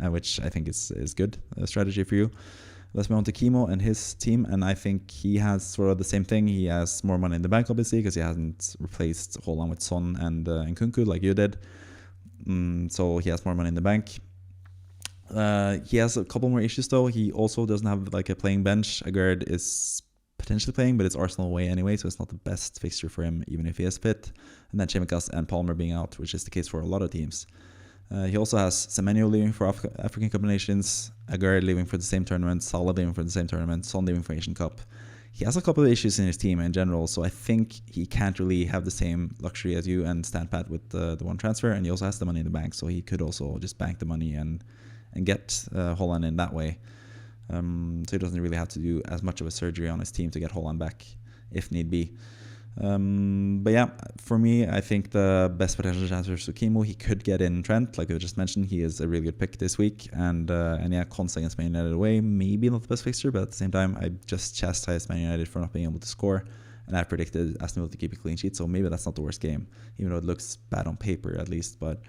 which I think is good strategy for you. Let's move on to Kimo and his team, and I think he has sort of the same thing. He has more money in the bank, obviously, because he hasn't replaced Haaland with Son and Nkunku like you did. So he has more money in the bank. He has a couple more issues though. He also doesn't have like a playing bench. Agard is potentially playing, but it's Arsenal away anyway, so it's not the best fixture for him, even if he is fit. And then Chemikas and Palmer being out, which is the case for a lot of teams. He also has Semenyo leaving for African Cup Nations, Agard leaving for the same tournament, Salah leaving for the same tournament, Son leaving for Asian Cup. He has a couple of issues in his team in general, so I think he can't really have the same luxury as you and stand pat with the one transfer, and he also has the money in the bank, so he could also just bank the money and get Haaland in that way. So he doesn't really have to do as much of a surgery on his team to get Haaland back if need be. But yeah, for me, I think the best potential transfer is Kimo. He could get in Trent, like I just mentioned. He is a really good pick this week, and yeah, Conte against Man United away, maybe not the best fixture, but at the same time, I just chastised Man United for not being able to score, and I predicted Aston Villa to keep a clean sheet, so maybe that's not the worst game, even though it looks bad on paper at least. But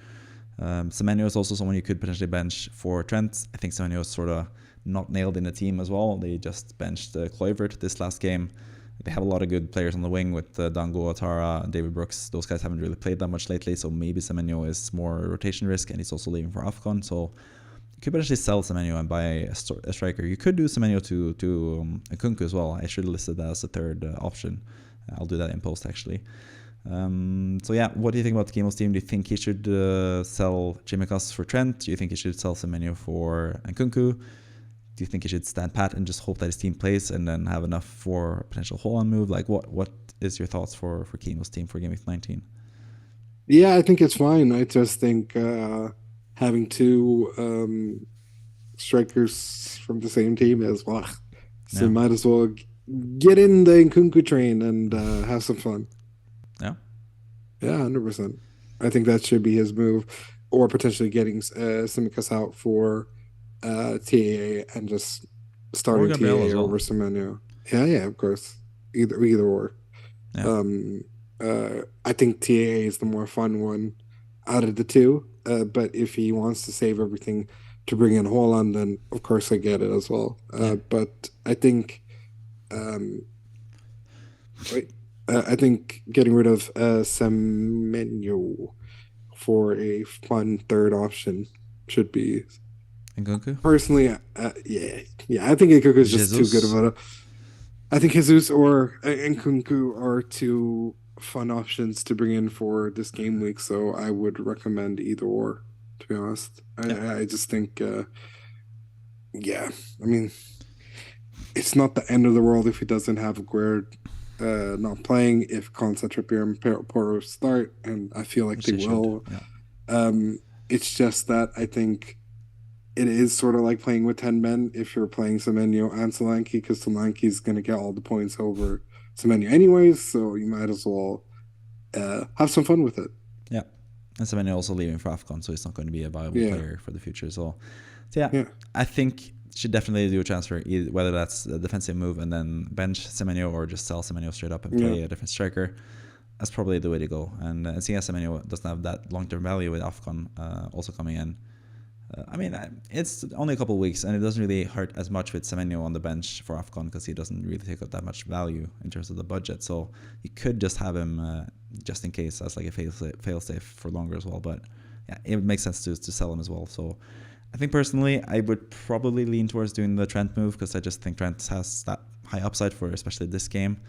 Semenyo is also someone you could potentially bench for Trent. I think Semenyo is sort of not nailed in the team as well. They just benched Kluivert this last game. They have a lot of good players on the wing with Dango, Atara, and David Brooks. Those guys haven't really played that much lately, so maybe Semenyo is more rotation risk, and he's also leaving for AFCON. So you could potentially sell Semenyo and buy a striker. You could do Semenyo to Nkunku as well. I should have listed that as a third option. I'll do that in post, actually. So yeah, what do you think about Kimo's team? Do you think he should sell Chimikas for Trent? Do you think he should sell Semenyo for Nkunku? Do you think he should stand pat and just hope that his team plays and then have enough for a potential Haaland move? Like, what is your thoughts for Kimo's team for Game Week 19? Yeah, I think it's fine. I just think having two strikers from the same team as well. So Yeah. might as well get in the Nkunku train and have some fun. Yeah. Yeah, 100%. I think that should be his move, or potentially getting Tsimikas out for TAA and just Or starting Gabriel as TAA well. over Semenyo. Yeah, yeah, of course. Either or. Yeah. Um, I think TAA is the more fun one out of the two. But if he wants to save everything to bring in Haaland, then of course I get it as well. Yeah. But I think um, wait, I think getting rid of Semenyo for a fun third option should be Nkunku. personally, yeah. I think Nkunku is just too good of Jesus. a. I think Jesus or Nkunku are two fun options to bring in for this game week, so I would recommend either or. To be honest, Yeah. I just think, yeah. I mean, it's not the end of the world if he doesn't have Aguerd not playing. If Concept Trippier and Porto start, and I feel like Which they they should. will. Yeah. It's just that I think it is sort of like playing with 10 men if you're playing Semenyo and Solanke, because Solanke is going to get all the points over Semenyo anyways, so you might as well have some fun with it. Yeah. And Semenyo also leaving for AFCON, so he's not going to be a viable Yeah, player for the future. So yeah, yeah, I think should definitely do a transfer, whether that's a defensive move and then bench Semenyo or just sell Semenyo straight up and yeah. play a different striker. That's probably the way to go. And seeing as Semenyo doesn't have that long-term value with AFCON also coming in, I mean, it's only a couple of weeks, and it doesn't really hurt as much with Semenyo on the bench for AFCON because he doesn't really take up that much value in terms of the budget. So you could just have him just in case as like a fail-safe for longer as well. But yeah, it makes sense to sell him as well. So I think personally, I would probably lean towards doing the Trent move because I just think Trent has that high upside for especially this game.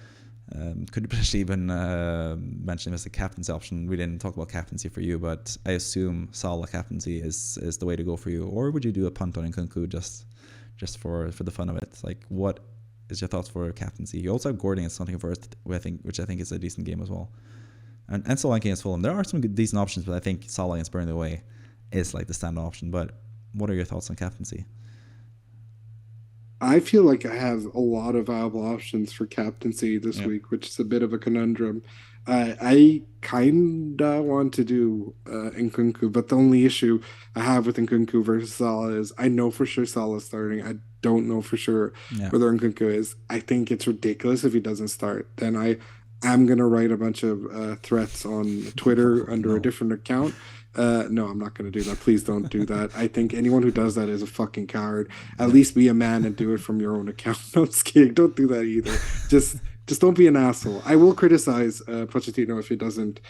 Could potentially even mention him as a captaincy option. We didn't talk about captaincy for you, but I assume Salah captaincy is the way to go for you. Or would you do a punt on Nkunku just for the fun of it? Like, what is your thoughts for captaincy? You also have Gordon as something first, which I think is a decent game as well. And Solanke against Fulham. There are some good, decent options, but I think Salah against Burnley away is like the standard option. But what are your thoughts on captaincy? I feel like I have a lot of viable options for captaincy this Yeah. week, which is a bit of a conundrum. I kinda want to do Nkunku, but the only issue I have with Nkunku versus Salah is I know for sure Salah's starting. I don't know for sure Yeah. whether Nkunku is. I think it's ridiculous if he doesn't start. Then I am gonna write a bunch of threats on Twitter under a No. different account. No, I'm not going to do that. Please don't do that. I think anyone who does that is a fucking coward. At Yeah. least be a man and do it from your own account. No, I'm just kidding. Don't do that either. Just don't be an asshole. I will criticize Pochettino if he doesn't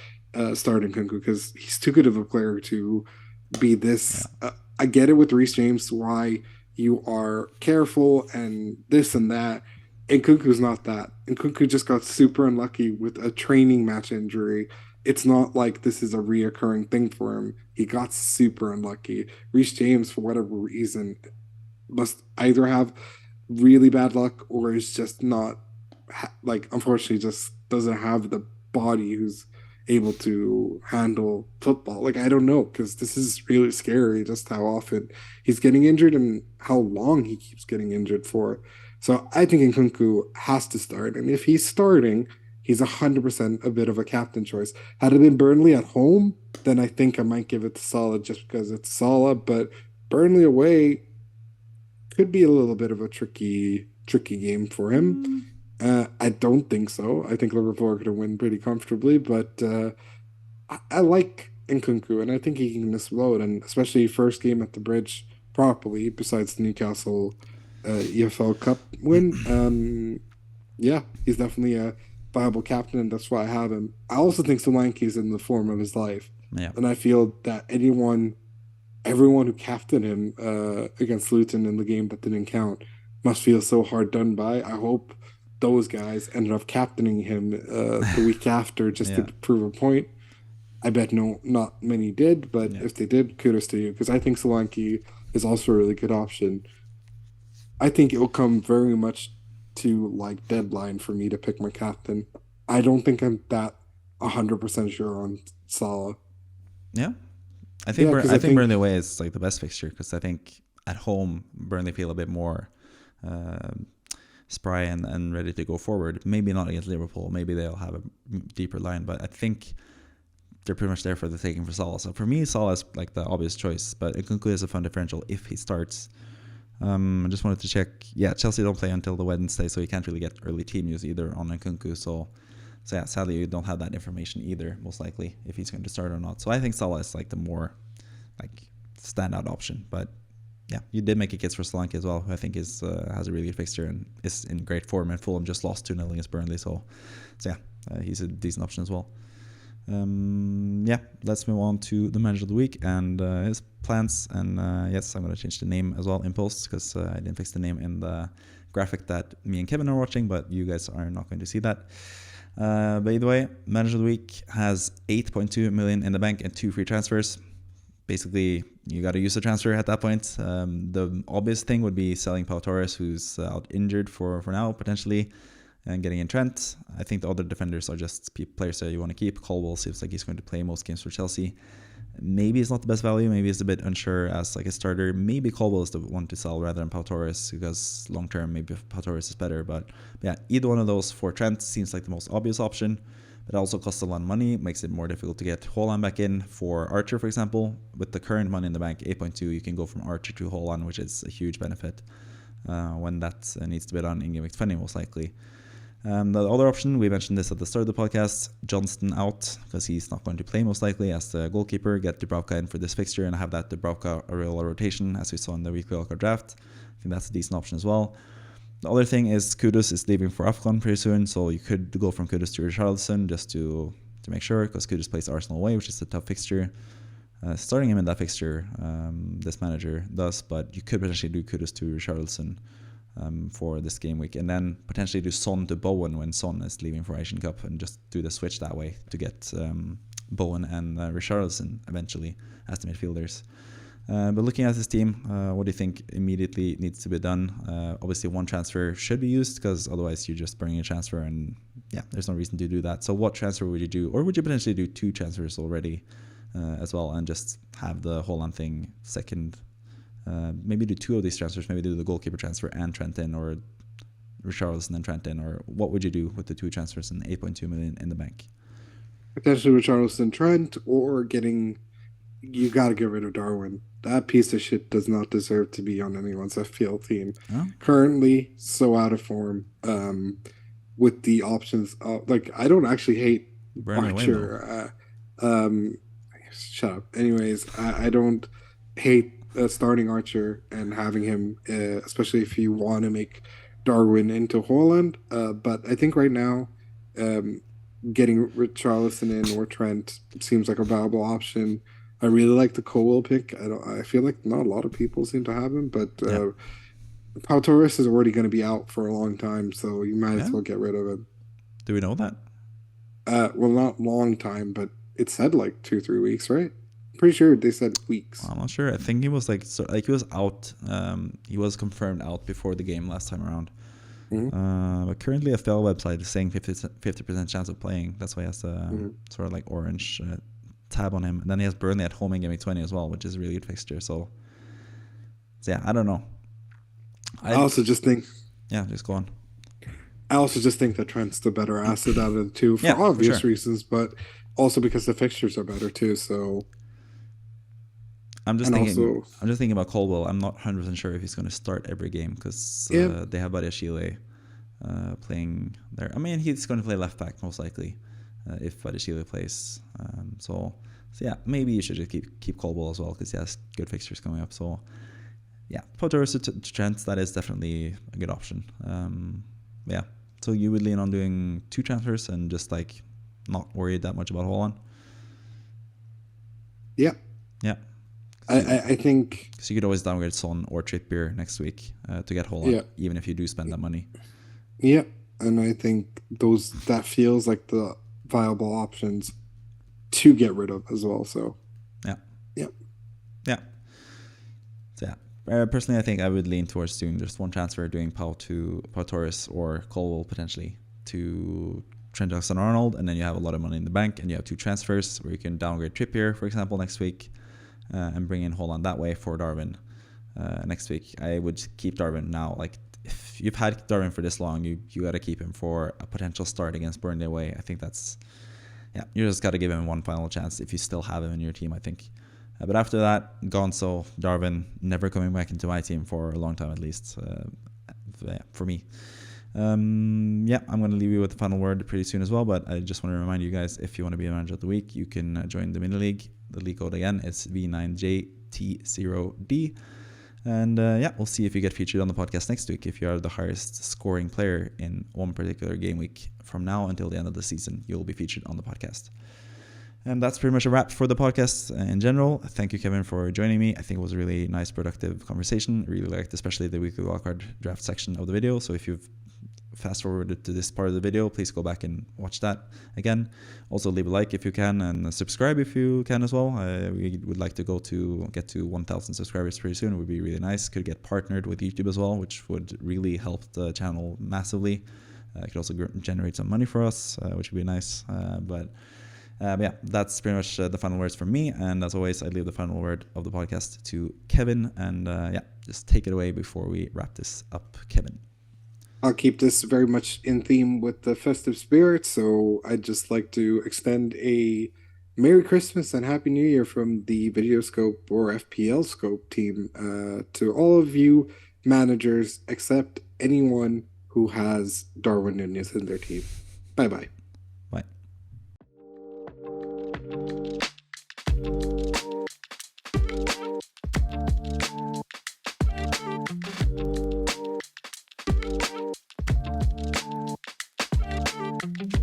start Nkunku because he's too good of a player to be this. Yeah. I get it with Reece James why you are careful and this and that. Nkunku's not that. Nkunku just got super unlucky with a training match injury. It's not like this is a reoccurring thing for him. He got super unlucky. Reece James, for whatever reason, must either have really bad luck or is just not like unfortunately just doesn't have the body who's able to handle football. Like I don't know because this is really scary just how often he's getting injured and how long he keeps getting injured for. So I think Nkunku has to start, and if he's starting, he's 100% a bit of a captain choice. Had it been Burnley at home, then I think I might give it to Salah just because it's Salah. But Burnley away could be a little bit of a tricky game for him. I don't think so. I think Liverpool are going to win pretty comfortably, but I like Nkunku, and I think he can explode, and especially first game at the Bridge properly, besides the Newcastle EFL Cup win. Yeah, he's definitely a viable captain, and that's why I have him. I also think Solanke is in the form of his life, Yeah. and I feel that everyone who captained him against Luton in the game that didn't count must feel so hard done by. I hope those guys ended up captaining him the week after just to Yeah. prove a point. I bet not many did, but Yeah. if they did, kudos to you because I think Solanke is also a really good option. I think it'll come very much to like deadline for me to pick my captain. I don't think I'm that 100% sure on Salah. Yeah. I think Yeah, because I I think Burnley think away is like the best fixture because I think at home, Burnley feel a bit more spry and ready to go forward. Maybe not against Liverpool. Maybe they'll have a deeper line, but I think they're pretty much there for the taking for Salah. So for me, Salah is like the obvious choice, but Nkunku is a fun differential if he starts. I just wanted to check. Yeah, Chelsea don't play until the Wednesday, so you can't really get early team news either on Nkunku. So yeah, sadly you don't have that information either, most likely, if he's going to start or not. So I think Salah is like the more like standout option. But yeah, you did make a case for Solanke as well, who I think is has a really good fixture and is in great form. And Fulham just lost 2-0 against Burnley, so yeah, he's a decent option as well. Yeah, let's move on to the manager of the week and his plans. And yes, I'm going to change the name as well in post, because I didn't fix the name in the graphic that me and Kevin are watching, but you guys are not going to see that. But either way, manager of the week has 8.2 million in the bank and 2 free transfers. Basically, you got to use the transfer at that point. The obvious thing would be selling Pau Torres, who's out injured for now, potentially, and getting in Trent. I think the other defenders are just players that you want to keep. Colwell seems like he's going to play most games for Chelsea. Maybe he's not the best value. Maybe he's a bit unsure as like a starter. Maybe Colwell is the one to sell rather than Pau Torres, because long term maybe Pau Torres is better. But yeah, either one of those for Trent seems like the most obvious option. But it also costs a lot of money, makes it more difficult to get Haaland back in. For Archer, for example, with the current money in the bank, 8.2, you can go from Archer to Haaland, which is a huge benefit when that needs to be done in GW19 most likely. The other option, we mentioned this at the start of the podcast, Johnston out, because he's not going to play most likely as the goalkeeper. Get Dubravka in for this fixture and have that Dubravka Areola rotation, as we saw in the weekly Wildcard draft. I think that's a decent option as well. The other thing is Kudus is leaving for AFCON pretty soon, so you could go from Kudus to Richarlison just to make sure, because Kudus plays Arsenal away, which is a tough fixture. Starting him in that fixture, this manager does, but you could potentially do Kudus to Richarlison for this game week, and then potentially do Son to Bowen when Son is leaving for Asian Cup, and just do the switch that way to get Bowen and Richarlison eventually as the midfielders. But looking at this team, what do you think immediately needs to be done? Obviously, one transfer should be used, because otherwise you're just burning a transfer, and yeah, there's no reason to do that. So what transfer would you do? Or would you potentially do 2 transfers already as well, and just have the Haaland thing second? Maybe do 2 of these transfers, maybe do the goalkeeper transfer and Trent in, or Richarlison and Trent in, or what would you do with the 2 transfers and 8.2 million in the bank? Potentially Richarlison, Trent, or you got to get rid of Darwin. That piece of shit does not deserve to be on anyone's FPL team. Oh. Currently, so out of form. With the options, I don't actually hate Archer. Shut up. Anyways, I don't hate starting Archer and having him, especially if you want to make Darwin into Haaland. But I think right now, getting Richarlison in or Trent seems like a valuable option. I really like the Colwell pick. I feel like not a lot of people seem to have him, but Pau Torres is already going to be out for a long time, so you might as well get rid of him. Do we know that? Well, not long time, but it said like 2-3 weeks, right? Pretty sure they said weeks. I'm not sure. I think he was he was out. He was confirmed out before the game last time around. Mm-hmm. But currently, FPL website is saying 50% chance of playing. That's why he has sort of like orange tab on him. And then he has Burnley at home in Game 20 as well, which is a really good fixture. So yeah, I don't know. I also just think... Yeah, just go on. I also just think that Trent's the better asset out of the 2 for obvious reasons, but also because the fixtures are better too, so... I'm just thinking about Colwell. I'm not 100% sure if he's going to start every game, because they have Badiashile playing there. I mean, he's going to play left back most likely if Badiashile plays. So yeah, maybe you should just keep Colwell as well, because he has good fixtures coming up. So yeah, Pau Torres to Trent, that is definitely a good option. Yeah, so you would lean on doing 2 transfers and just like not worry that much about Haaland? Yeah. I think... So you could always downgrade Son or Trippier next week to get Haaland, even if you do spend that money. Yeah, and I think that feels like the viable options to get rid of as well. So So personally, I think I would lean towards doing just one transfer, doing Pau Torres or Colwell potentially to Trent Alexander-Arnold, and then you have a lot of money in the bank, and you have 2 transfers where you can downgrade Trippier, for example, next week, and bring in Haaland that way for Darwin. next week, I would keep Darwin now. Like, if you've had Darwin for this long, you got to keep him for a potential start against Burnley away. I think that's, yeah, you just got to give him one final chance if you still have him in your team, I think. But after that, Gonzo, Darwin, never coming back into my team for a long time at least, for me. Yeah, I'm going to leave you with the final word pretty soon as well, but I just want to remind you guys, if you want to be a manager of the week, you can join the mini league. The league code again is V9JT0D. And yeah, we'll see if you get featured on the podcast next week. If you are the highest scoring player in one particular game week from now until the end of the season, you'll be featured on the podcast. And that's pretty much a wrap for the podcast in general. Thank you, Kevin, for joining me. I think it was a really nice, productive conversation. Really liked especially the weekly wildcard draft section of the video. So if you've fast forwarded to this part of the video, please go back and watch that again. Also leave a like if you can, and subscribe if you can as well. We would like to get to 1,000 subscribers pretty soon. It would be really nice. Could get partnered with YouTube as well, which would really help the channel massively. It could also generate some money for us, which would be nice. But yeah, that's pretty much the final words from me. And as always, I leave the final word of the podcast to Kevin. And yeah, just take it away before we wrap this up, Kevin. I'll keep this very much in theme with the festive spirit. So I'd just like to extend a Merry Christmas and Happy New Year from the Videoscope or FPL Scope team to all of you managers, except anyone who has Darwin Nunez in their team. Bye bye.